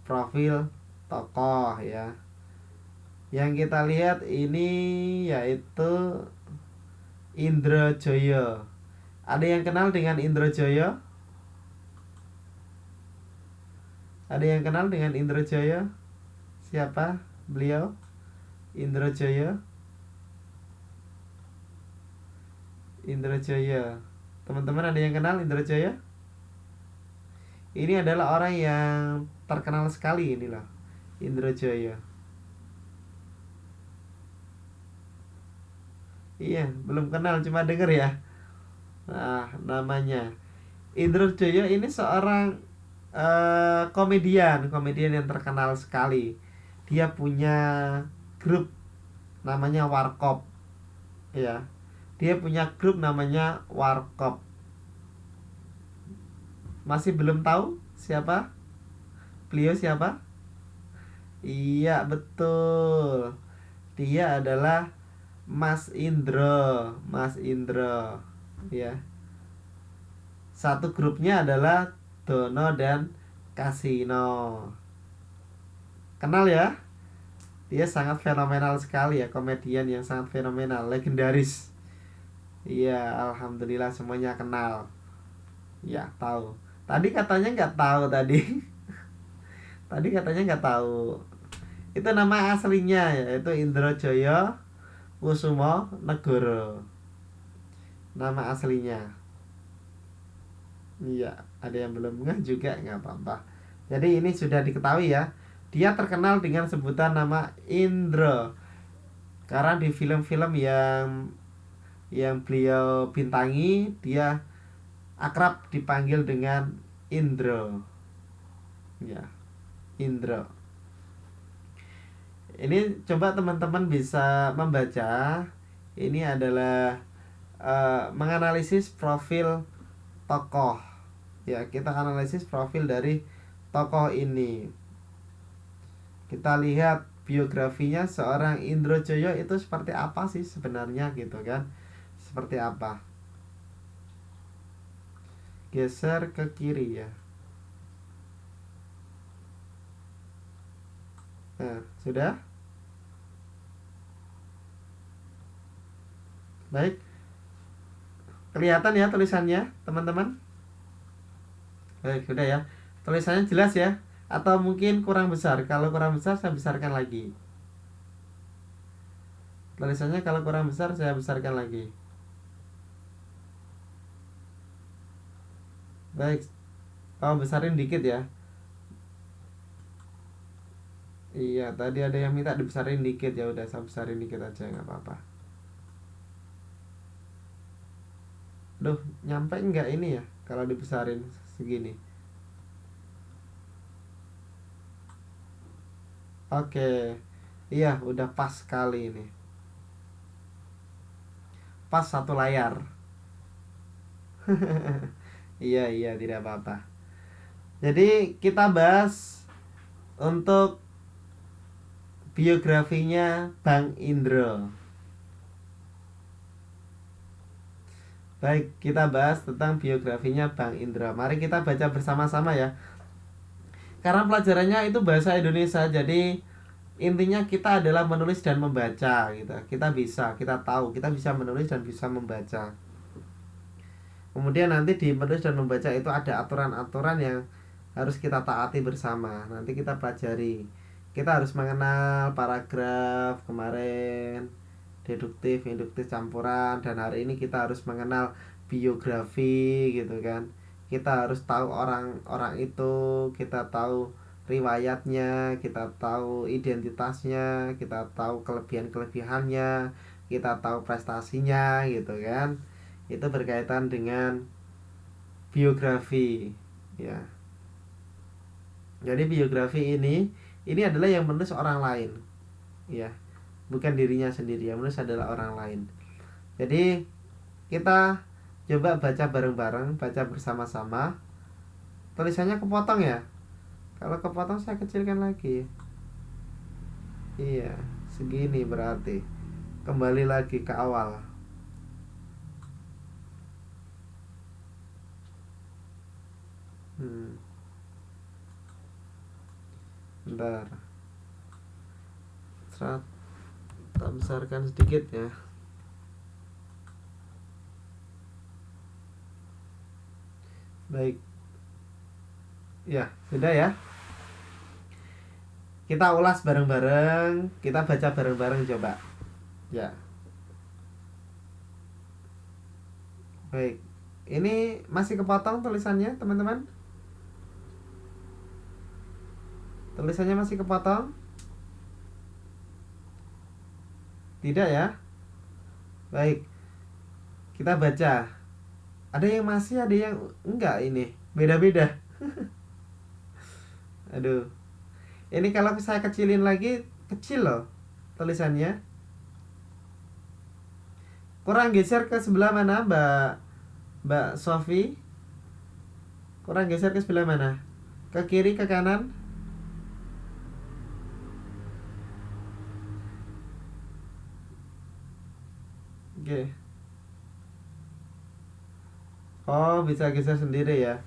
profil tokoh ya. Yang kita lihat ini yaitu Indra Jaya. Ada yang kenal dengan Indra Jaya? Ada yang kenal dengan Indra Jaya? Siapa beliau? Indra Jaya. Indra Jaya. Teman-teman ada yang kenal Indra Jaya? Ini adalah orang yang terkenal sekali inilah Indra Jaya. Iya, belum kenal, cuma denger ya. Nah, namanya Indra Jaya ini seorang komedian yang terkenal sekali. Dia punya grup namanya Warkop. Ya, dia punya grup namanya Warkop. Masih belum tahu siapa? Beliau siapa? Iya, betul. Dia adalah Mas Indro. Mas Indro. Ya. Satu grupnya adalah Dono dan Kasino. Kenal ya? Dia sangat fenomenal sekali ya, komedian yang sangat fenomenal, legendaris. Iya, alhamdulillah semuanya kenal. Ya, tahu. Tadi katanya nggak tahu tadi. Tadi katanya nggak tahu. Itu nama aslinya ya, itu Indro Joyo Kusumo Negoro. Nama aslinya. Iya, ada yang belum ngeh juga nggak apa-apa. Jadi ini sudah diketahui ya. Dia terkenal dengan sebutan nama Indro karena di film-film yang beliau bintangi dia akrab dipanggil dengan Indro. Ya, Indro. Ini coba teman-teman bisa membaca. Ini adalah menganalisis profil tokoh. Ya, kita analisis profil dari tokoh ini. Kita lihat biografinya seorang Indro Joyo itu seperti apa sih sebenarnya gitu kan. Seperti apa. Geser ke kiri ya. Nah, sudah? Baik. Kelihatan ya tulisannya, teman-teman? Baik, sudah ya. Tulisannya jelas ya? Atau mungkin kurang besar? Kalau kurang besar saya besarkan lagi. Tulisannya kalau kurang besar saya besarkan lagi. Baik. Oh, besarin dikit ya. Iya, tadi ada yang minta dibesarin dikit, ya udah saya besarin dikit aja nggak apa-apa. Duh, nyampe nggak ini ya kalau dibesarin segini? Oke. Iya, udah pas kali ini. Pas satu layar. Iya, iya, tidak apa-apa. Jadi kita bahas untuk biografinya Bang Indro. Baik, kita bahas tentang biografinya Bang Indro. Mari kita baca bersama-sama ya. Karena pelajarannya itu bahasa Indonesia, jadi intinya kita adalah menulis dan membaca gitu. Kita tahu, kita bisa menulis dan bisa membaca. Kemudian nanti di menulis dan membaca itu ada aturan-aturan yang harus kita taati bersama. Nanti kita pelajari. Kita harus mengenal paragraf kemarin, deduktif, induktif, campuran, dan hari ini kita harus mengenal biografi gitu kan. Kita harus tahu orang-orang itu, kita tahu riwayatnya, kita tahu identitasnya, kita tahu kelebihan-kelebihannya, kita tahu prestasinya gitu kan. Itu berkaitan dengan biografi ya. Jadi biografi ini adalah yang menulis orang lain ya, bukan dirinya sendiri. Yang menulis adalah orang lain. Jadi kita coba baca bareng-bareng, baca bersama-sama. Tulisannya kepotong ya. Kalau kepotong saya kecilkan lagi. Iya, segini berarti. Kembali lagi ke awal. Hmm, bentar. Tak besarkan sedikit ya. Baik. Ya, sudah ya. Kita ulas bareng-bareng, kita baca bareng-bareng coba. Ya. Baik. Ini masih kepotong tulisannya, teman-teman? Tulisannya masih kepotong? Tidak ya? Baik. Kita baca. Ada yang masih, ada yang enggak ini. Beda-beda. Aduh. Ini kalau saya kecilin lagi, kecil loh tulisannya. Kurang geser ke sebelah mana, Mbak Sofi? Kurang geser ke sebelah mana? Ke kiri, ke kanan? Oke. Oh, bisa geser sendiri ya.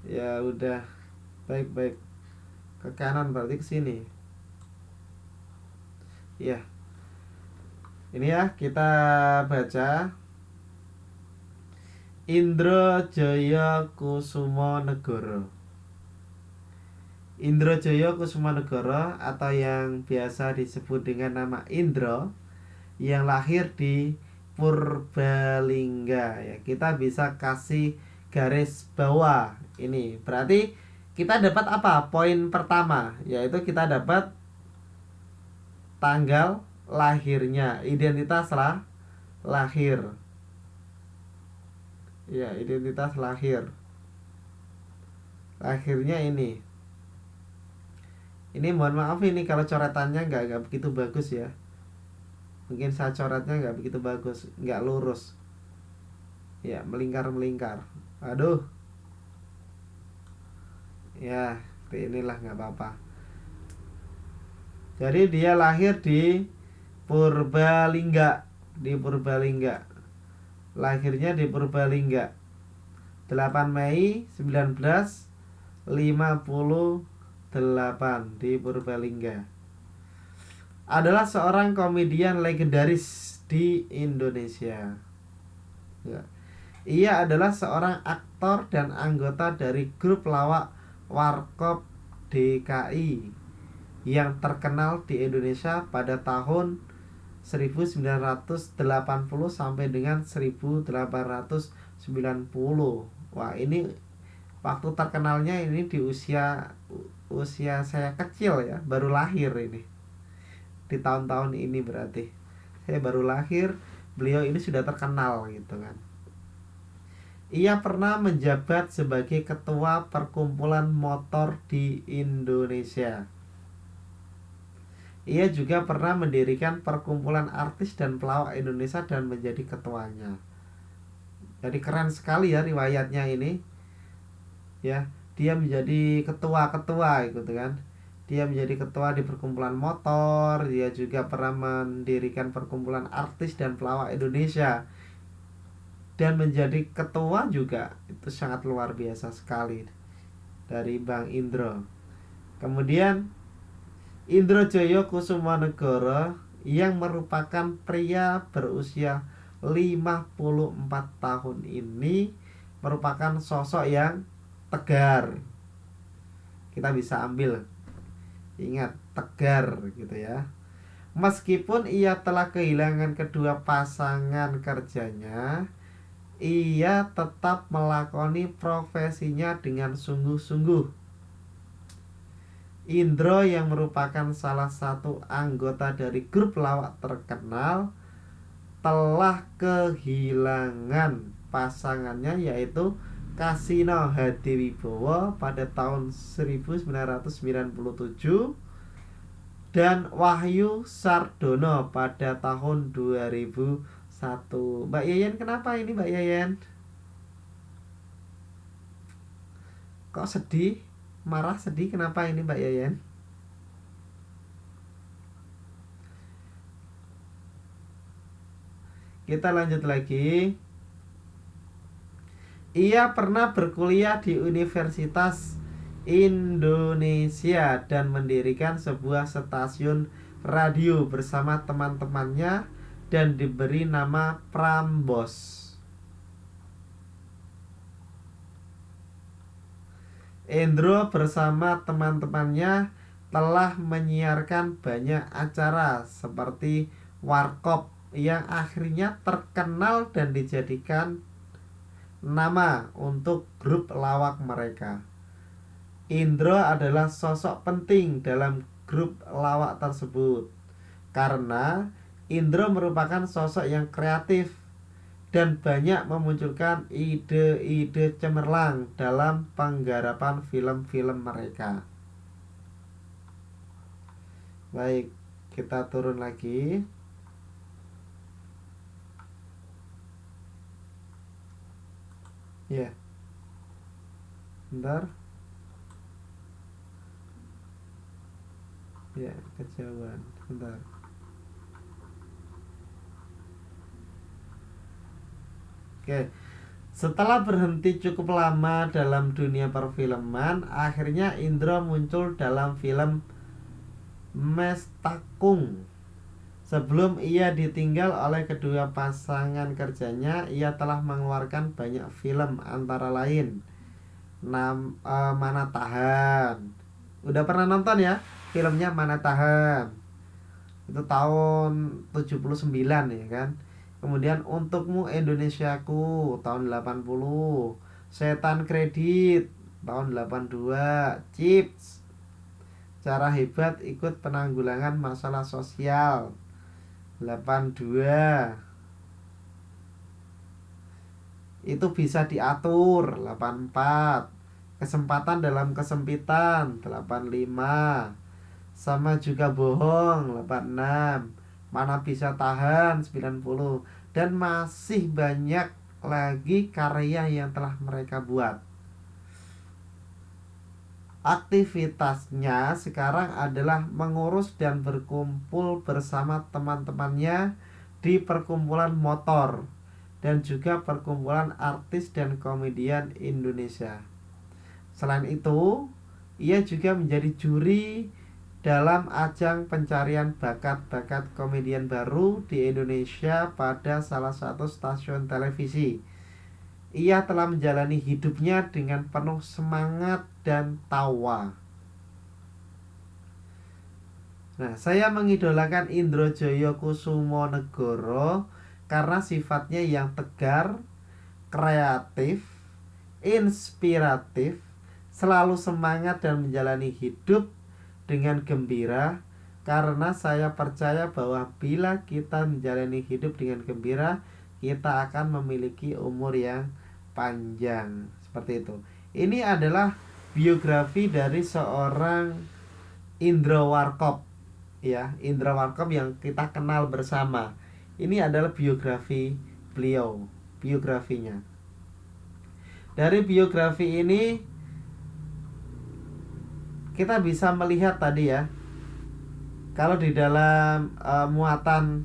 Ya udah. Baik, baik. Ke kanan berarti ke sini. Ya. Ini ya, kita baca Indro Jaya Kusumonegoro. Indro Jaya Kusumonegoro atau yang biasa disebut dengan nama Indro, yang lahir di Purbalingga ya. Kita bisa kasih garis bawah ini. Berarti kita dapat apa? Poin pertama yaitu kita dapat tanggal lahirnya, identitas lahir. Ya, identitas lahir. Lahirnya ini. Ini mohon maaf ini kalau coretannya nggak begitu bagus ya. Mungkin saya coretnya nggak begitu bagus, nggak lurus. Ya, melingkar-melingkar. Aduh. Ya, seperti inilah nggak apa-apa. Jadi dia lahir di Purbalingga, di Purbalingga. Lahirnya di Purbalingga 8 Mei 1958 di Purbalingga. Adalah seorang komedian legendaris di Indonesia. Ya. Ia adalah seorang aktor dan anggota dari grup lawak Warkop DKI yang terkenal di Indonesia pada tahun 1980 sampai dengan 1890. Wah, ini waktu terkenalnya ini di usia saya kecil ya, baru lahir ini. Di tahun-tahun ini berarti saya baru lahir, beliau ini sudah terkenal gitu kan. Ia pernah menjabat sebagai ketua perkumpulan motor di Indonesia. Ia juga pernah mendirikan perkumpulan artis dan pelawak Indonesia dan menjadi ketuanya. Jadi keren sekali ya riwayatnya ini. Ya, dia menjadi ketua-ketua gitu kan. Dia menjadi ketua di perkumpulan motor, dia juga pernah mendirikan perkumpulan artis dan pelawak Indonesia. Dan menjadi ketua juga, itu sangat luar biasa sekali dari Bang Indro. Kemudian Indro Joyo Kusumanegoro yang merupakan pria berusia 54 tahun ini merupakan sosok yang tegar. Kita bisa ambil, ingat, tegar gitu ya. Meskipun ia telah kehilangan kedua pasangan kerjanya, ia tetap melakoni profesinya dengan sungguh-sungguh. Indro yang merupakan salah satu anggota dari grup lawak terkenal telah kehilangan pasangannya, yaitu Kasino Hadiwibowo pada tahun 1997 dan Wahyu Sardono pada tahun 2001. Mbak Yeyen, kenapa ini Mbak Yeyen? Kok sedih? Marah, sedih, kenapa ini Mbak Yeyen? Kita lanjut lagi. Ia pernah berkuliah di Universitas Indonesia dan mendirikan sebuah stasiun radio bersama teman-temannya dan diberi nama Prambos. Indro bersama teman-temannya telah menyiarkan banyak acara seperti Warkop yang akhirnya terkenal dan dijadikan nama untuk grup lawak mereka. Indro adalah sosok penting dalam grup lawak tersebut karena Indro merupakan sosok yang kreatif dan banyak memunculkan ide-ide cemerlang dalam penggarapan film-film mereka. Baik, kita turun lagi. Ya, bentar. Ya, kejauhan, bentar. Oke, setelah berhenti cukup lama dalam dunia perfilman, akhirnya Indro muncul dalam film Mestakung. Sebelum ia ditinggal oleh kedua pasangan kerjanya, ia telah mengeluarkan banyak film antara lain Mana Tahan. Udah pernah nonton ya filmnya Mana Tahan? Itu tahun 79 ya kan. Kemudian Untukmu Indonesiaku tahun 80, Setan Kredit tahun 82, Chips Cara Hebat Ikut Penanggulangan Masalah Sosial 82, Itu Bisa Diatur 84, Kesempatan Dalam Kesempitan 85, Sama Juga Bohong 86, Mana Bisa Tahan 90, dan masih banyak lagi karya yang telah mereka buat. Aktivitasnya sekarang adalah mengurus dan berkumpul bersama teman-temannya di perkumpulan motor dan juga perkumpulan artis dan komedian Indonesia. Selain itu, ia juga menjadi juri dalam ajang pencarian bakat-bakat komedian baru di Indonesia pada salah satu stasiun televisi. Ia telah menjalani hidupnya dengan penuh semangat dan tawa. Nah, saya mengidolakan Indro Joyokusumonegoro karena sifatnya yang tegar, kreatif, inspiratif, selalu semangat dan menjalani hidup dengan gembira, karena saya percaya bahwa bila kita menjalani hidup dengan gembira, kita akan memiliki umur yang panjang. Seperti itu. Ini adalah biografi dari seorang Indro Warkop, ya, Indro Warkop yang kita kenal bersama. Ini adalah biografi beliau, biografinya. Dari biografi ini kita bisa melihat tadi ya, kalau di dalam muatan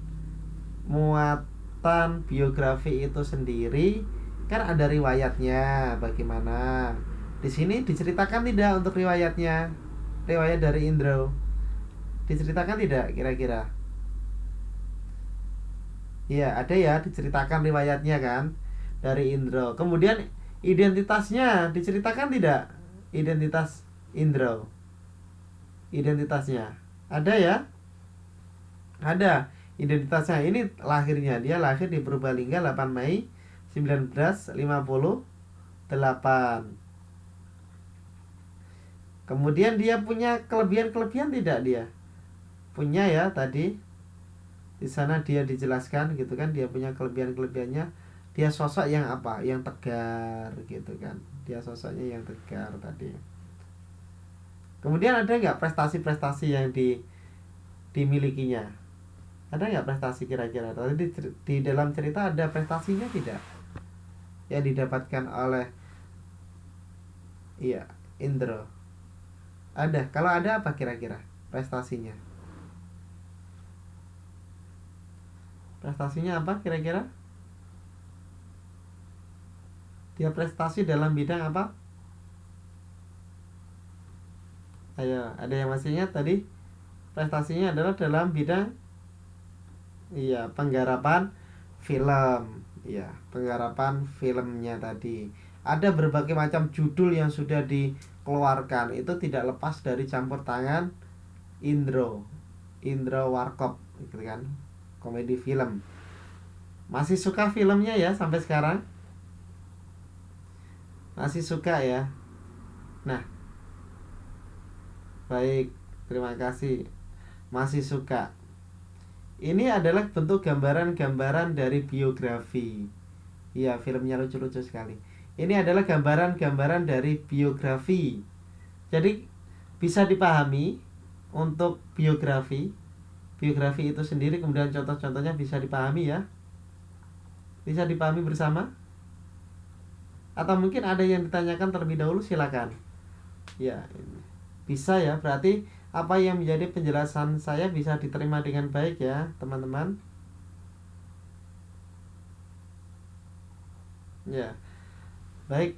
biografi itu sendiri kan ada riwayatnya bagaimana. Di sini diceritakan tidak untuk riwayatnya, riwayat dari Indro diceritakan tidak kira-kira? Iya, ada ya, diceritakan riwayatnya kan dari Indro. Kemudian identitasnya diceritakan tidak? Identitas Indro, identitasnya ada ya, ada identitasnya. Ini lahirnya, dia lahir di Purbalingga 8 Mei 1958. Kemudian dia punya kelebihan-kelebihan tidak? Dia punya ya, tadi di sana dia dijelaskan gitu kan, dia punya kelebihan-kelebihannya. Dia sosok yang apa? Yang tegar gitu kan. Dia sosoknya yang tegar tadi. Kemudian ada nggak prestasi-prestasi yang dimilikinya? Ada nggak prestasi kira-kira? Tadi di dalam cerita ada prestasinya tidak? Yang didapatkan oleh, iya, Indro. Ada. Kalau ada apa kira-kira prestasinya? Prestasinya apa kira-kira? Dia prestasi dalam bidang apa? Ayo, ada yang masih ingat tadi? Prestasinya adalah dalam bidang, iya, penggarapan film. Iya, penggarapan filmnya tadi. Ada berbagai macam judul yang sudah dikeluarkan. Itu tidak lepas dari campur tangan Indro Warkop gitu kan. Komedi film. Masih suka filmnya ya sampai sekarang? Masih suka ya. Nah, baik, terima kasih. Masih suka. Ini adalah bentuk gambaran-gambaran dari biografi. Iya, filmnya lucu-lucu sekali. Ini adalah gambaran-gambaran dari biografi. Jadi bisa dipahami untuk biografi itu sendiri, kemudian contoh-contohnya bisa dipahami ya. Bisa dipahami bersama? Atau mungkin ada yang ditanyakan terlebih dahulu, silakan. Ya, bisa ya. Berarti apa yang menjadi penjelasan saya bisa diterima dengan baik ya, teman-teman. Ya, baik.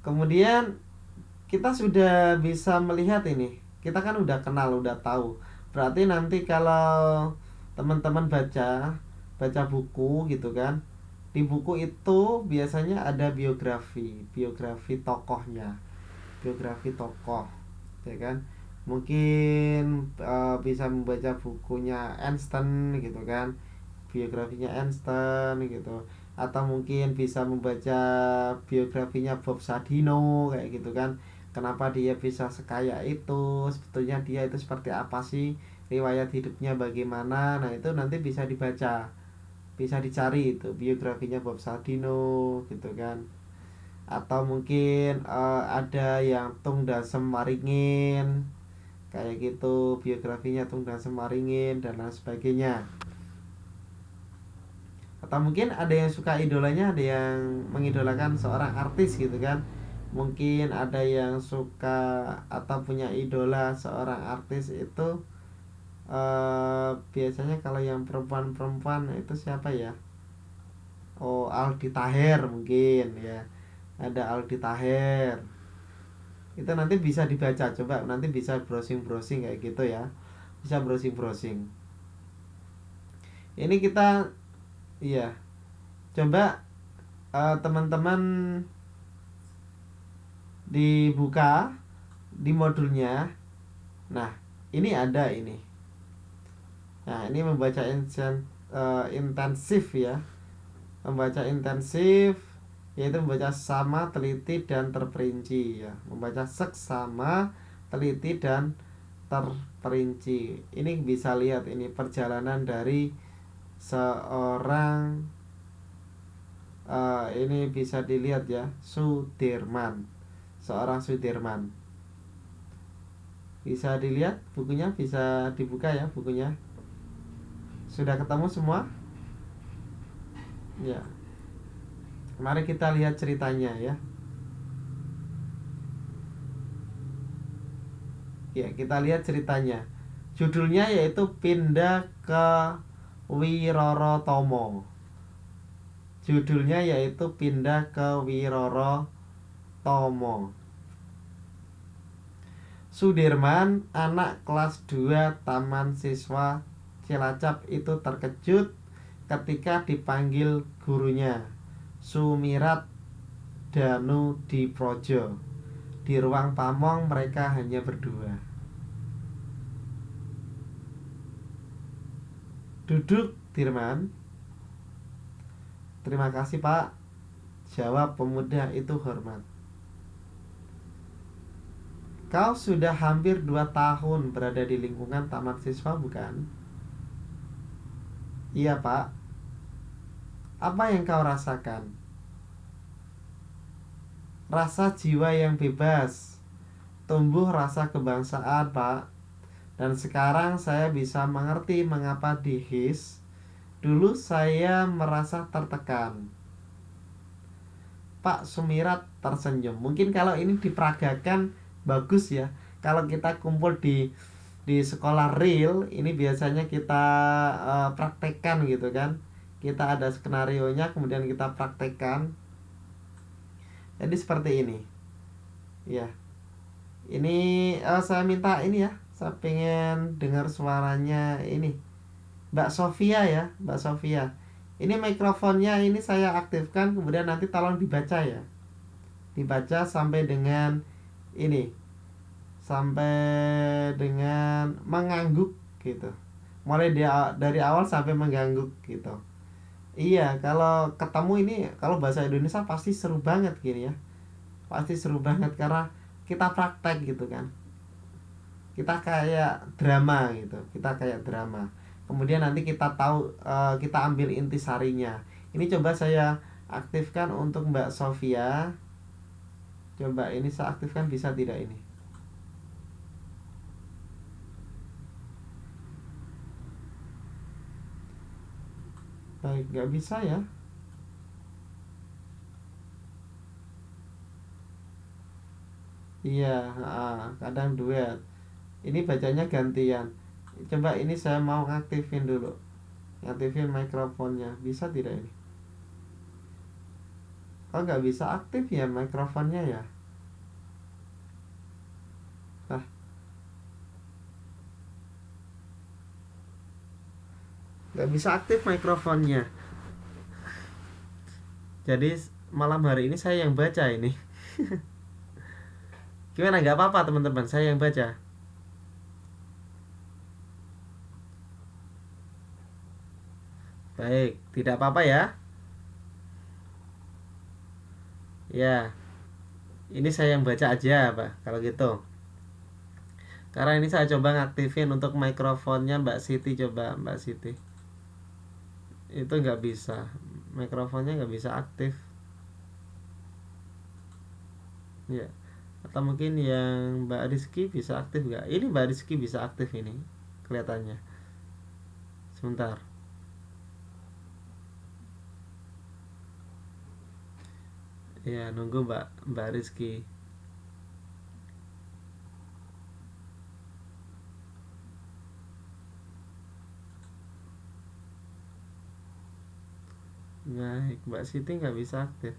Kemudian kita sudah bisa melihat ini. Kita kan udah kenal, udah tahu. Berarti nanti kalau teman-teman baca buku gitu kan, di buku itu biasanya ada biografi tokohnya, biografi tokoh, ya kan? Mungkin bisa membaca bukunya Einstein gitu kan, biografinya Einstein gitu, atau mungkin bisa membaca biografinya Bob Sadino kayak gitu kan. Kenapa dia bisa sekaya itu, sebetulnya dia itu seperti apa sih, riwayat hidupnya bagaimana. Nah, itu nanti bisa dibaca, bisa dicari itu biografinya Bob Sadino gitu kan. Atau mungkin ada yang Tung Dasem Waringin kayak gitu, biografinya Tung Dasem Waringin dan lain sebagainya. Atau mungkin ada yang suka idolanya, ada yang mengidolakan seorang artis gitu kan, Mungkin ada yang suka atau punya idola seorang artis itu, biasanya kalau yang perempuan-perempuan itu siapa ya? Oh, Aldi Taher mungkin ya. Ada Aldi Taher. Itu nanti bisa dibaca, coba nanti bisa browsing-browsing kayak gitu ya. Bisa browsing-browsing. Ini kita, iya, coba teman-teman dibuka di modulnya. Nah, ini ada ini. Nah, ini membaca intensif ya. Membaca intensif yaitu membaca sama, teliti, dan terperinci ya. Membaca seksama, teliti, dan terperinci. Ini bisa lihat ini perjalanan dari seorang, ini bisa dilihat ya, Sudirman. Seorang Sudirman. Bisa dilihat bukunya, bisa dibuka ya bukunya. Sudah ketemu semua? Ya. Mari kita lihat ceritanya ya. Ya, kita lihat ceritanya. Judulnya yaitu Pindah ke Wiroro Tomo. Judulnya yaitu Pindah ke Wiroro Tomo. Sudirman, anak kelas 2 Taman Siswa Cilacap itu terkejut ketika dipanggil gurunya, Sumirat Danu Diprojo. Di ruang pamong mereka hanya berdua. Duduk, Dirman. Terima kasih, Pak. Jawab pemuda itu hormat. Kau sudah hampir 2 tahun berada di lingkungan taman siswa, bukan? Iya, Pak. Apa yang kau rasakan? Rasa jiwa yang bebas. Tumbuh rasa kebangsaan, Pak. Dan sekarang saya bisa mengerti mengapa di HIS dulu saya merasa tertekan. Pak Sumirat tersenyum. Mungkin kalau ini diperagakan bagus ya. Kalau kita kumpul di sekolah real, ini biasanya kita praktekkan gitu kan. Kita ada skenarionya, kemudian kita praktekkan. Jadi seperti ini. Ya. Ini saya minta ini ya. Saya pengen dengar suaranya ini. Mbak Sofia ya, Mbak Sofia. Ini mikrofonnya ini saya aktifkan, kemudian nanti tolong dibaca ya. Dibaca sampai dengan ini, sampai dengan mengangguk gitu. Mulai dari awal sampai mengangguk gitu. Iya, kalau ketemu ini, kalau bahasa Indonesia pasti seru banget gini ya. Pasti seru banget karena kita praktek gitu kan. Kita kayak drama gitu, kita kayak drama. Kemudian nanti kita tahu, kita ambil intisarinya. Ini coba saya aktifkan untuk Mbak Sofia. Coba ini saya aktifkan, bisa tidak ini? Baik, nggak bisa ya. Iya, kadang duet. Ini bacanya gantian. Coba ini saya mau aktifin dulu. Aktifin mikrofonnya. Bisa tidak ini? Oh, nggak bisa aktif ya mikrofonnya ya. Nah, nggak bisa aktif mikrofonnya. Jadi malam hari ini saya yang baca ini. Gimana, nggak apa-apa teman-teman, saya yang baca. Baik, tidak apa-apa ya. Ya, ini saya yang baca aja Pak, kalau gitu. Karena ini saya coba ngaktifin untuk mikrofonnya Mbak Siti. Coba Mbak Siti. Itu nggak bisa. Mikrofonnya nggak bisa aktif. Ya. Atau mungkin yang Mbak Rizky bisa aktif nggak? Ini Mbak Rizky bisa aktif ini. Kelihatannya. Sebentar. Ya, nunggu Mbak Rizky. Baik, Mbak Siti nggak bisa aktif.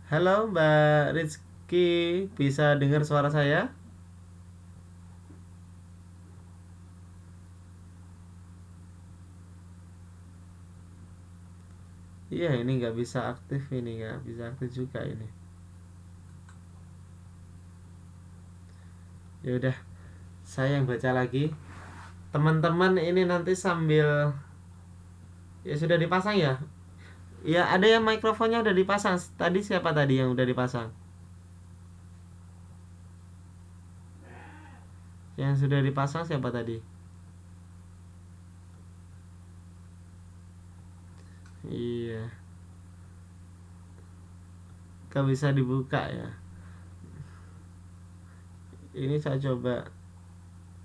Halo Mbak Rizky, bisa dengar suara saya? Iya, ini nggak bisa aktif, ini nggak bisa aktif juga ini. Ya udah, saya yang baca lagi. Teman-teman ini nanti sambil, ya sudah dipasang ya? Ya, ada yang mikrofonnya udah dipasang. Tadi siapa tadi yang udah dipasang? Yang sudah dipasang siapa tadi? Iya, gak bisa dibuka ya. Ini saya coba,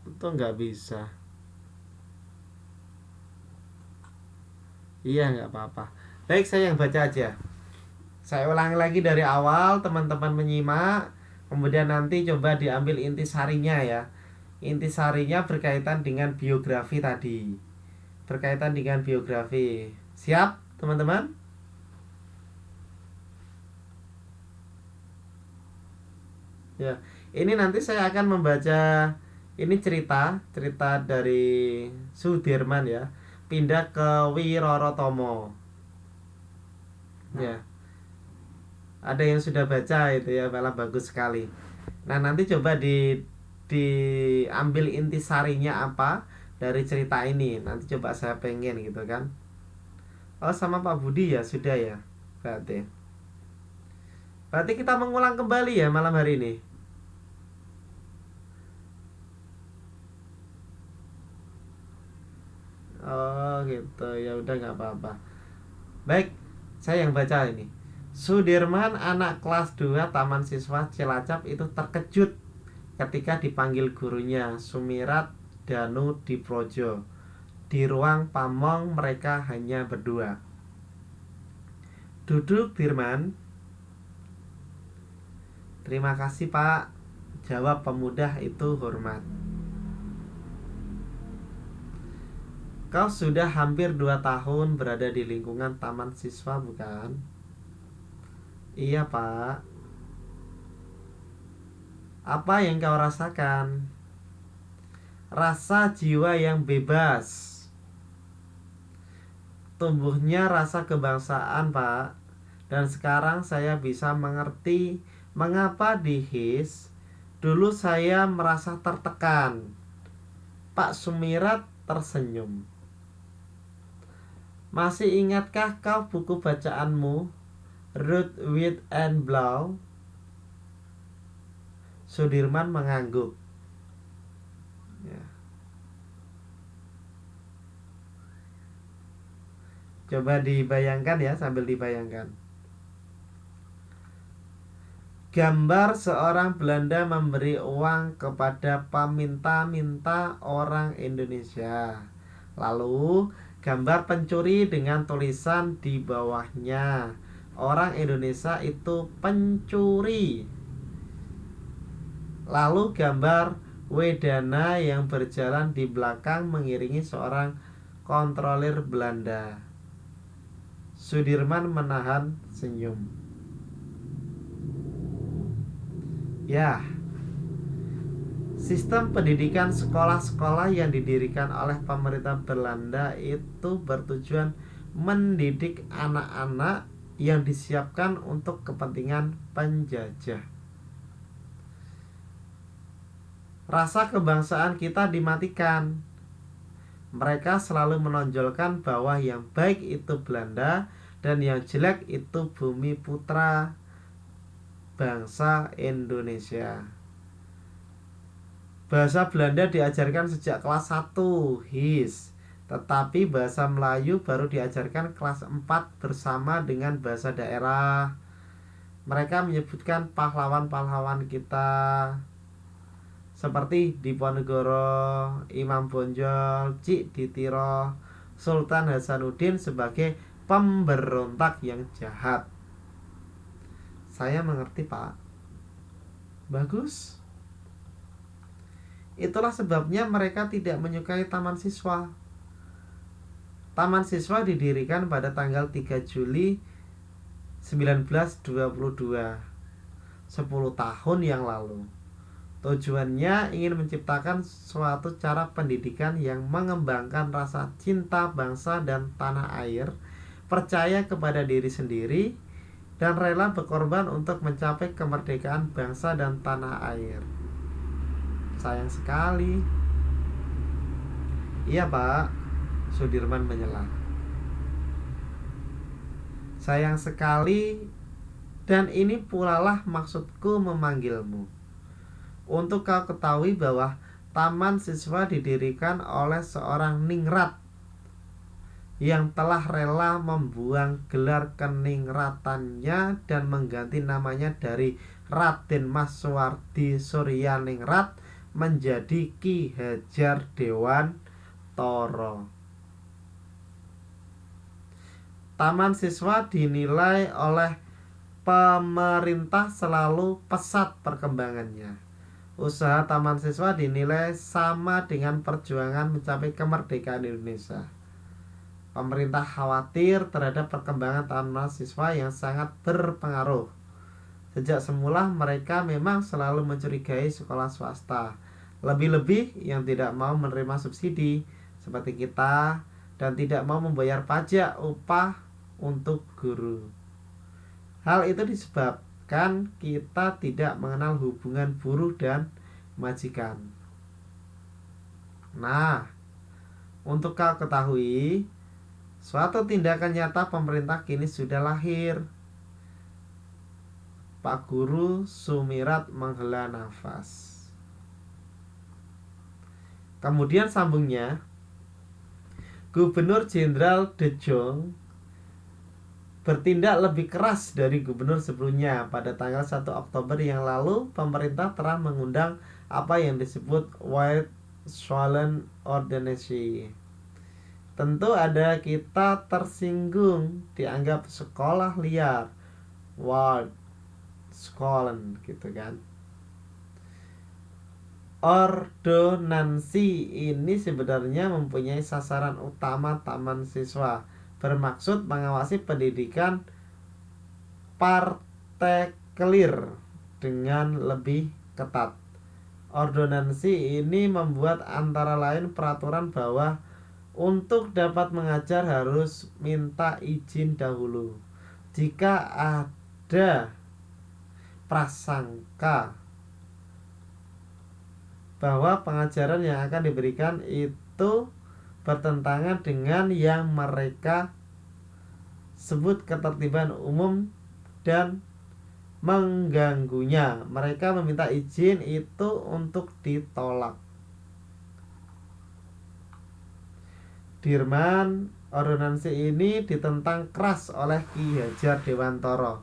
itu nggak bisa. Iya, nggak apa-apa. Baik, saya yang baca aja. Saya ulangi lagi dari awal, teman-teman menyimak. Kemudian nanti coba diambil intisarinya ya. Intisarinya berkaitan dengan biografi tadi. Berkaitan dengan biografi. Siap, teman-teman? Ya, ini nanti saya akan membaca ini cerita dari Sudirman ya. Pindah ke Wirorotomo. Ya, ada yang sudah baca itu ya, malah bagus sekali. Nah, nanti coba diambil intisarinya apa dari cerita ini. Nanti coba saya pengen gitu kan. Oh, sama Pak Budi ya, sudah ya. Berarti. Berarti kita mengulang kembali ya malam hari ini. Oh, gitu. Ya udah nggak apa-apa. Baik, saya yang baca ini. Sudirman, anak kelas 2 Taman Siswa Cilacap itu terkejut ketika dipanggil gurunya Sumirat Danu Diprojo. Di ruang pamong mereka hanya berdua. Duduk, Dirman. Terima kasih, Pak. Jawab pemuda itu hormat. Kau sudah hampir 2 tahun berada di lingkungan taman siswa, bukan? Iya, Pak. Apa yang kau rasakan? Rasa jiwa yang bebas. Tumbuhnya rasa kebangsaan, Pak. Dan sekarang saya bisa mengerti mengapa di HIS dulu saya merasa tertekan. Pak Sumirat tersenyum. Masih ingatkah kau buku bacaanmu Ruth Wheat and Blau? Sudirman mengangguk. Ya. Coba dibayangkan ya, sambil dibayangkan. Gambar seorang Belanda memberi uang kepada peminta-minta orang Indonesia. Lalu gambar pencuri dengan tulisan di bawahnya, orang Indonesia itu pencuri. Lalu gambar Wedana yang berjalan di belakang mengiringi seorang kontrolir Belanda. Sudirman menahan senyum. Ya, sistem pendidikan sekolah-sekolah yang didirikan oleh pemerintah Belanda itu bertujuan mendidik anak-anak yang disiapkan untuk kepentingan penjajah. Rasa kebangsaan kita dimatikan. Mereka selalu menonjolkan bahwa yang baik itu Belanda dan yang jelek itu Bumi Putra bangsa Indonesia. Bahasa Belanda diajarkan sejak kelas 1 HIS, tetapi bahasa Melayu baru diajarkan kelas 4 bersama dengan bahasa daerah. Mereka menyebutkan pahlawan-pahlawan kita seperti Diponegoro, Imam Bonjol, Cik Ditiro, Sultan Hasanuddin sebagai pemberontak yang jahat. Saya mengerti, Pak. Bagus. Itulah sebabnya mereka tidak menyukai taman siswa. Taman siswa didirikan pada tanggal 3 Juli 1922, 10 tahun yang lalu. Tujuannya ingin menciptakan suatu cara pendidikan yang mengembangkan rasa cinta bangsa dan tanah air, percaya kepada diri sendiri, dan rela berkorban untuk mencapai kemerdekaan bangsa dan tanah air. Sayang sekali. Iya, Pak, Sudirman menyela. Sayang sekali, dan ini pula lah maksudku memanggilmu. Untuk kau ketahui bahwa taman siswa didirikan oleh seorang ningrat yang telah rela membuang gelar keningratannya dan mengganti namanya dari Raden Mas Suwardi Suryaningrat menjadi Ki Hajar Dewantara. Taman siswa dinilai oleh pemerintah selalu pesat perkembangannya. Usaha taman siswa dinilai sama dengan perjuangan mencapai kemerdekaan Indonesia. Pemerintah khawatir terhadap perkembangan taman siswa yang sangat berpengaruh. Sejak semula mereka memang selalu mencurigai sekolah swasta, lebih-lebih yang tidak mau menerima subsidi seperti kita dan tidak mau membayar pajak upah untuk guru. Hal itu disebabkan kita tidak mengenal hubungan buruh dan majikan. Nah, untuk kau ketahui, suatu tindakan nyata pemerintah kini sudah lahir. Pak Guru Sumirat menghela nafas. Kemudian sambungnya, Gubernur Jenderal De Jong bertindak lebih keras dari gubernur sebelumnya. Pada tanggal 1 Oktober yang lalu, pemerintah telah mengundang apa yang disebut White Swan Ordinance. Tentu ada kita tersinggung, dianggap sekolah liar, wild school gitu kan. Ordonansi ini sebenarnya mempunyai sasaran utama taman siswa, bermaksud mengawasi pendidikan partikelir dengan lebih ketat. Ordonansi ini membuat antara lain peraturan bahwa untuk dapat mengajar harus minta izin dahulu. Jika ada prasangka bahwa pengajaran yang akan diberikan itu bertentangan dengan yang mereka sebut ketertiban umum dan mengganggunya, mereka meminta izin itu untuk ditolak. Dirman, ordonansi ini ditentang keras oleh Ki Hajar Dewantara.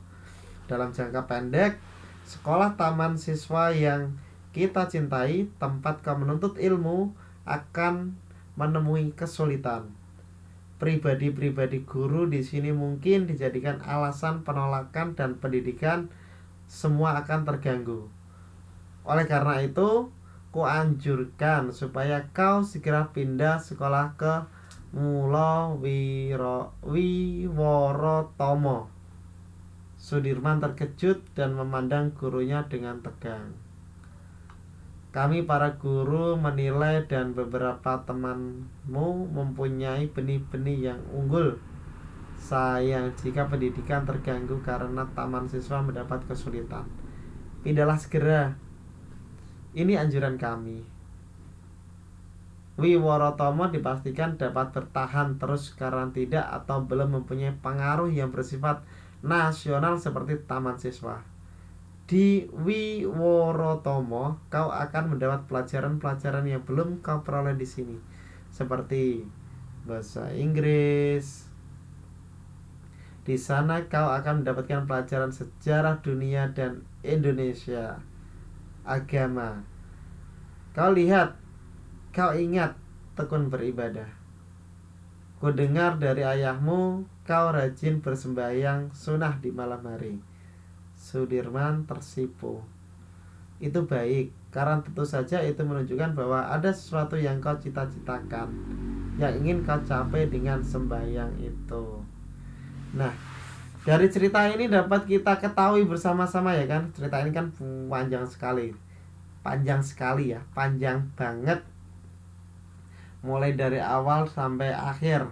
Dalam jangka pendek, sekolah taman siswa yang kita cintai, tempat kau menuntut ilmu, akan menemui kesulitan. Pribadi-pribadi guru di sini mungkin dijadikan alasan penolakan dan pendidikan semua akan terganggu. Oleh karena itu, kuanjurkan supaya kau segera pindah sekolah ke Mula Wiworotomo. Sudirman terkejut dan memandang gurunya dengan tegang. Kami para guru menilai dan beberapa temanmu mempunyai benih-benih yang unggul. Sayang jika pendidikan terganggu karena taman siswa mendapat kesulitan. Pindahlah segera. Ini anjuran kami. Wiworotomo dipastikan dapat bertahan terus karena tidak atau belum mempunyai pengaruh yang bersifat nasional seperti taman siswa. Di Wiworotomo kau akan mendapat pelajaran-pelajaran yang belum kau peroleh di sini, seperti bahasa Inggris. Di sana kau akan mendapatkan pelajaran sejarah dunia dan Indonesia, agama. Kau lihat, kau ingat tekun beribadah. Ku dengar dari ayahmu kau rajin bersembahyang sunnah di malam hari. Sudirman tersipu. Itu baik, karena tentu saja itu menunjukkan bahwa ada sesuatu yang kau cita-citakan, yang ingin kau capai dengan sembahyang itu. Nah, dari cerita ini dapat kita ketahui bersama-sama ya kan. Cerita ini kan panjang sekali. Panjang sekali ya, panjang banget. Mulai dari awal sampai akhir.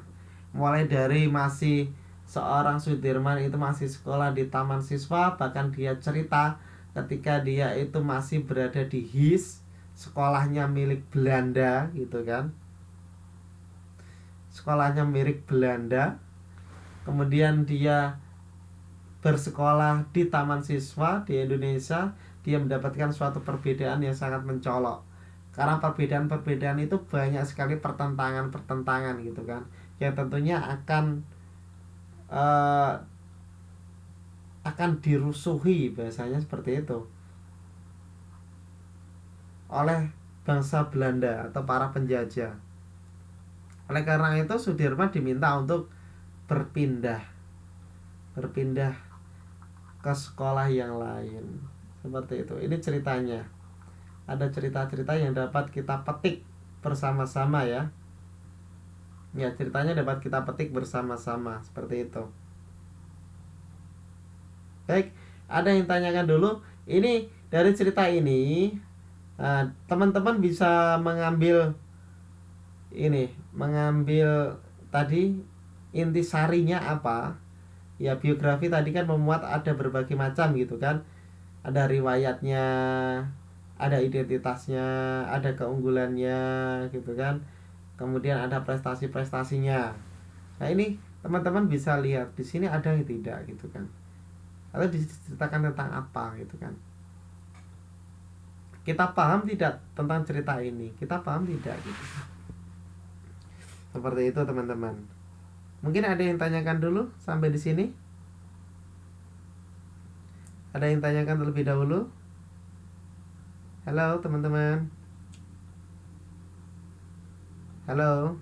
Mulai dari masih seorang Sudirman itu masih sekolah di taman siswa, bahkan dia cerita ketika dia itu masih berada di HIS, sekolahnya milik Belanda gitu kan. Sekolahnya milik Belanda. Kemudian dia bersekolah di taman siswa di Indonesia, dia mendapatkan suatu perbedaan yang sangat mencolok. Karena perbedaan-perbedaan itu banyak sekali pertentangan-pertentangan gitu kan, yang tentunya akan dirusuhi, bahasanya seperti itu, oleh bangsa Belanda atau para penjajah. Oleh karena itu Sudirman diminta untuk berpindah ke sekolah yang lain. Seperti itu. Ini ceritanya. Ada cerita-cerita yang dapat kita petik bersama-sama ya. Ya, ceritanya dapat kita petik bersama-sama seperti itu. Baik, ada yang tanyakan dulu. Ini dari cerita ini, teman-teman bisa mengambil tadi intisarinya apa? Ya, biografi tadi kan memuat ada berbagai macam gitu kan. Ada riwayatnya, ada identitasnya, ada keunggulannya gitu kan. Kemudian ada prestasi-prestasinya. Nah, ini teman-teman bisa lihat di sini ada yang tidak gitu kan. Atau diceritakan tentang apa gitu kan. Kita paham tidak tentang cerita ini? Kita paham tidak gitu. Seperti itu teman-teman. Mungkin ada yang tanyakan dulu sampai di sini? Ada yang tanyakan terlebih dahulu? Halo teman-teman. Halo.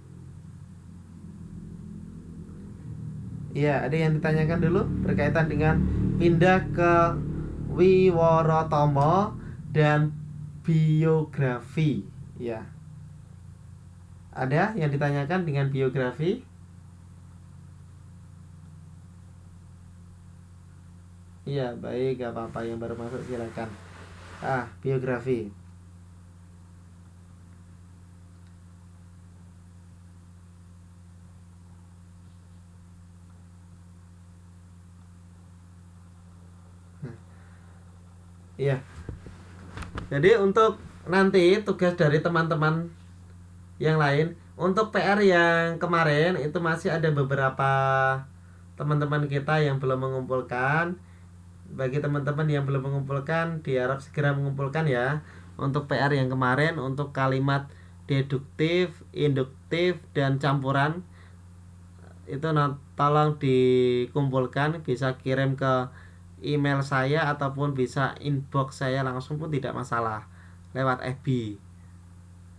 Iya, ada yang ditanyakan dulu berkaitan dengan pindah ke Wiworotomo dan biografi. Ya. Ada yang ditanyakan dengan biografi? Iya, baik, gak apa-apa, yang baru masuk silakan. Biografi. Iya. Jadi untuk nanti tugas dari teman-teman yang lain, untuk PR yang kemarin itu masih ada beberapa teman-teman kita yang belum mengumpulkan. Bagi teman-teman yang belum mengumpulkan, diharap segera mengumpulkan ya. Untuk PR yang kemarin, untuk kalimat deduktif, induktif, dan campuran itu tolong dikumpulkan. Bisa kirim ke email saya ataupun bisa inbox saya langsung pun tidak masalah, lewat FB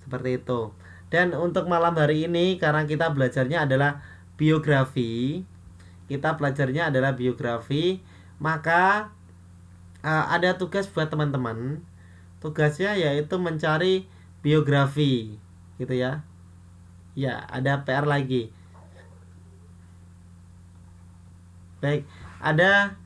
seperti itu. Dan untuk malam hari ini, karena kita belajarnya adalah biografi, maka ada tugas buat teman-teman. Tugasnya yaitu mencari biografi gitu ya. Ya, ada PR lagi. Baik, ada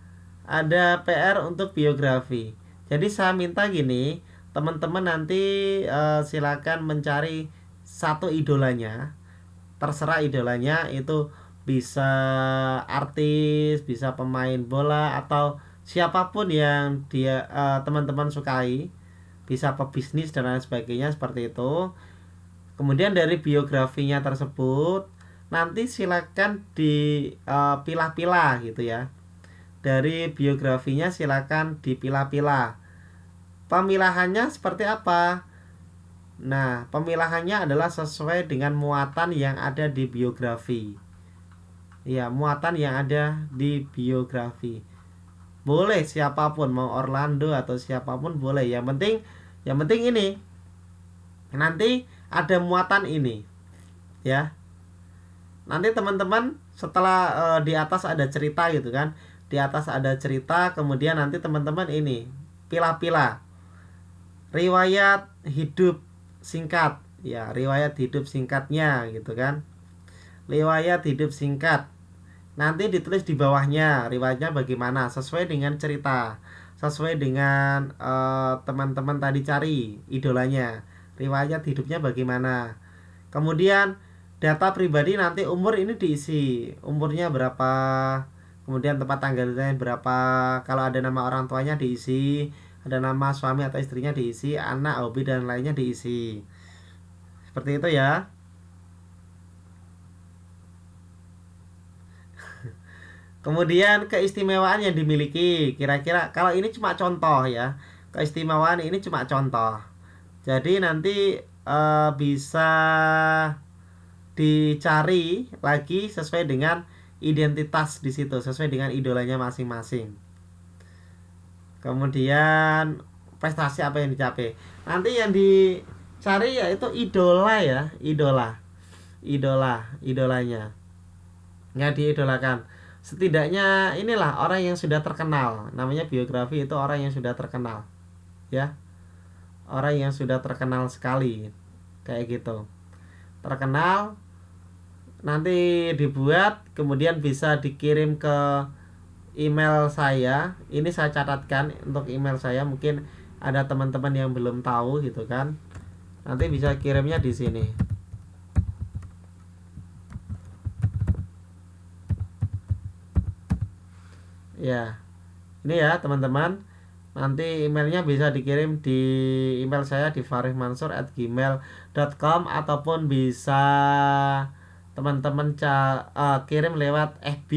PR untuk biografi. Jadi saya minta gini, teman-teman nanti silakan mencari satu idolanya. Terserah idolanya, itu bisa artis, bisa pemain bola, atau siapapun yang dia teman-teman sukai. Bisa pebisnis dan lain sebagainya seperti itu. Kemudian dari biografinya tersebut nanti silakan dipilah-pilah gitu ya. Dari biografinya silakan dipilah-pilah. Pemilahannya seperti apa? Nah, pemilahannya adalah sesuai dengan muatan yang ada di biografi. Ya, muatan yang ada di biografi. Boleh siapapun, mau Orlando atau siapapun boleh. Yang penting ini nanti ada muatan ini. Ya. Nanti teman-teman setelah di atas ada cerita gitu kan. Di atas ada cerita, kemudian nanti teman-teman ini pilah-pilah riwayat hidup singkat, ya riwayat hidup singkatnya gitu kan. Riwayat hidup singkat. Nanti ditulis di bawahnya riwayatnya bagaimana sesuai dengan cerita, sesuai dengan teman-teman tadi cari idolanya, riwayat hidupnya bagaimana. Kemudian data pribadi nanti umur ini diisi, umurnya berapa, kemudian tempat tanggalnya berapa, kalau ada nama orang tuanya diisi, ada nama suami atau istrinya diisi, anak, hobi dan lainnya diisi. Seperti itu ya. Kemudian keistimewaan yang dimiliki, kira-kira kalau ini cuma contoh ya. Keistimewaan ini cuma contoh. Jadi nanti bisa dicari lagi sesuai dengan identitas di situ, sesuai dengan idolanya masing-masing. Kemudian prestasi apa yang dicapai. Nanti yang dicari yaitu idola ya, idolanya. Nggak diidolakan. Setidaknya inilah orang yang sudah terkenal. Namanya biografi itu orang yang sudah terkenal. Ya. Orang yang sudah terkenal sekali. Kayak gitu. Terkenal, nanti dibuat, kemudian bisa dikirim ke email saya. Ini saya catatkan untuk email saya. Mungkin ada teman-teman yang belum tahu gitu kan. Nanti bisa kirimnya di sini. Ya, ini ya teman-teman. Nanti emailnya bisa dikirim di email saya di farihmansur@gmail.com ataupun bisa teman-teman kirim lewat FB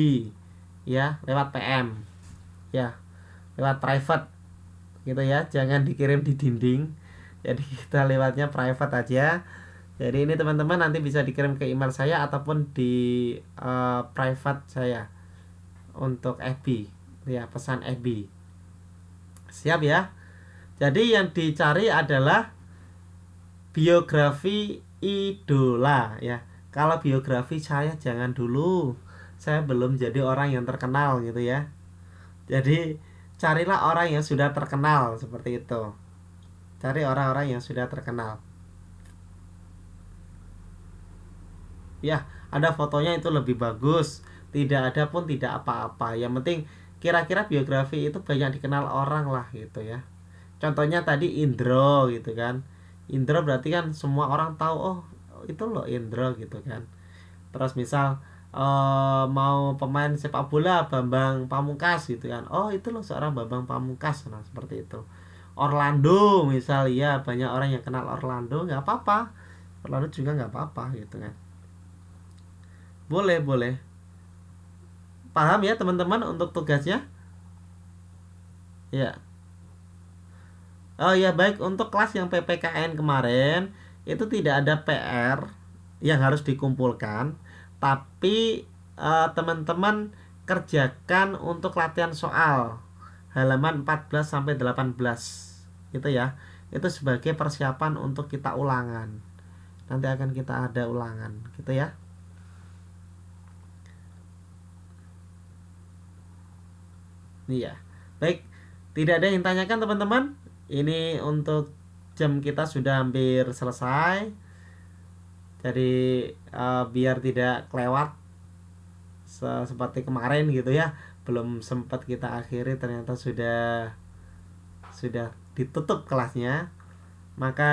ya, lewat PM ya, lewat private gitu ya, jangan dikirim di dinding. Jadi kita lewatnya private aja. Jadi ini teman-teman nanti bisa dikirim ke email saya ataupun di private saya untuk FB ya, pesan FB. Siap ya. Jadi yang dicari adalah biografi idola ya. Kalau biografi saya jangan dulu, saya belum jadi orang yang terkenal gitu ya. Jadi carilah orang yang sudah terkenal seperti itu. Cari orang-orang yang sudah terkenal. Ya, ada fotonya itu lebih bagus. Tidak ada pun tidak apa-apa. Yang penting kira-kira biografi itu banyak dikenal orang lah gitu ya. Contohnya tadi Indro gitu kan. Indro berarti kan semua orang tahu, oh itu loh Indro gitu kan. Terus misal mau pemain sepak bola Bambang Pamungkas gitu kan. Oh itu loh seorang Bambang Pamungkas. Nah seperti itu. Orlando misal, ya banyak orang yang kenal Orlando, nggak apa-apa. Orlando juga nggak apa-apa gitu kan. Boleh. Paham ya teman-teman untuk tugasnya? Ya. Oh ya, baik, untuk kelas yang PPKN kemarin itu tidak ada PR yang harus dikumpulkan, tapi teman-teman kerjakan untuk latihan soal halaman 14 sampai 18 gitu ya. Itu sebagai persiapan untuk kita ulangan. Nanti akan kita ada ulangan gitu ya. Iya. Baik, tidak ada yang tanyakan teman-teman. Ini untuk jam kita sudah hampir selesai. Jadi biar tidak kelewat seperti kemarin gitu ya. Belum sempat kita akhiri, ternyata sudah ditutup kelasnya. Maka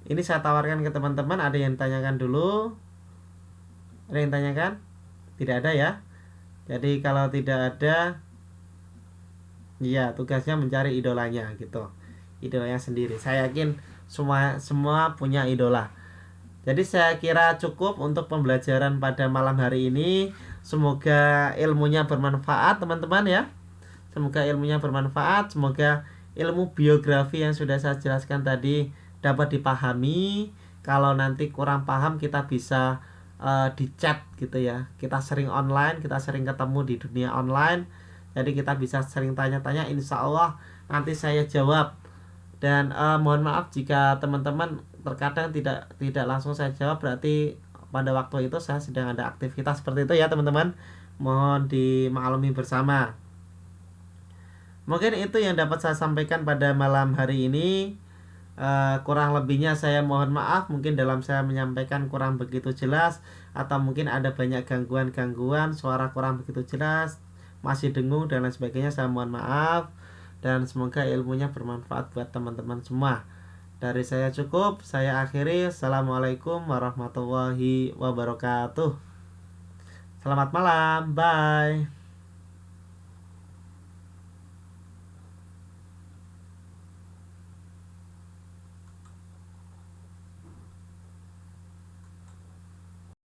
ini saya tawarkan ke teman-teman, ada yang tanyakan dulu? Ada yang tanyakan? Tidak ada ya. Jadi kalau tidak ada, iya, tugasnya mencari idolanya gitu. Idolanya sendiri. Saya yakin semua punya idola. Jadi saya kira cukup untuk pembelajaran pada malam hari ini. Semoga ilmunya bermanfaat teman-teman ya. Semoga ilmunya bermanfaat. Semoga ilmu biografi yang sudah saya jelaskan tadi dapat dipahami. Kalau nanti kurang paham kita bisa di chat gitu ya. Kita sering online, kita sering ketemu di dunia online. Jadi kita bisa sering tanya-tanya, insya Allah nanti saya jawab. Dan mohon maaf jika teman-teman terkadang tidak langsung saya jawab, berarti pada waktu itu saya sedang ada aktivitas seperti itu ya teman-teman. mohon dimaklumi bersama. Mungkin itu yang dapat saya sampaikan pada malam hari ini. Kurang lebihnya saya mohon maaf, mungkin dalam saya menyampaikan kurang begitu jelas, atau mungkin ada banyak gangguan-gangguan, suara kurang begitu jelas, masih dengung dan lain sebagainya. Saya mohon maaf, dan semoga ilmunya bermanfaat buat teman-teman semua. Dari saya cukup, saya akhiri. Assalamualaikum warahmatullahi wabarakatuh. Selamat malam, bye.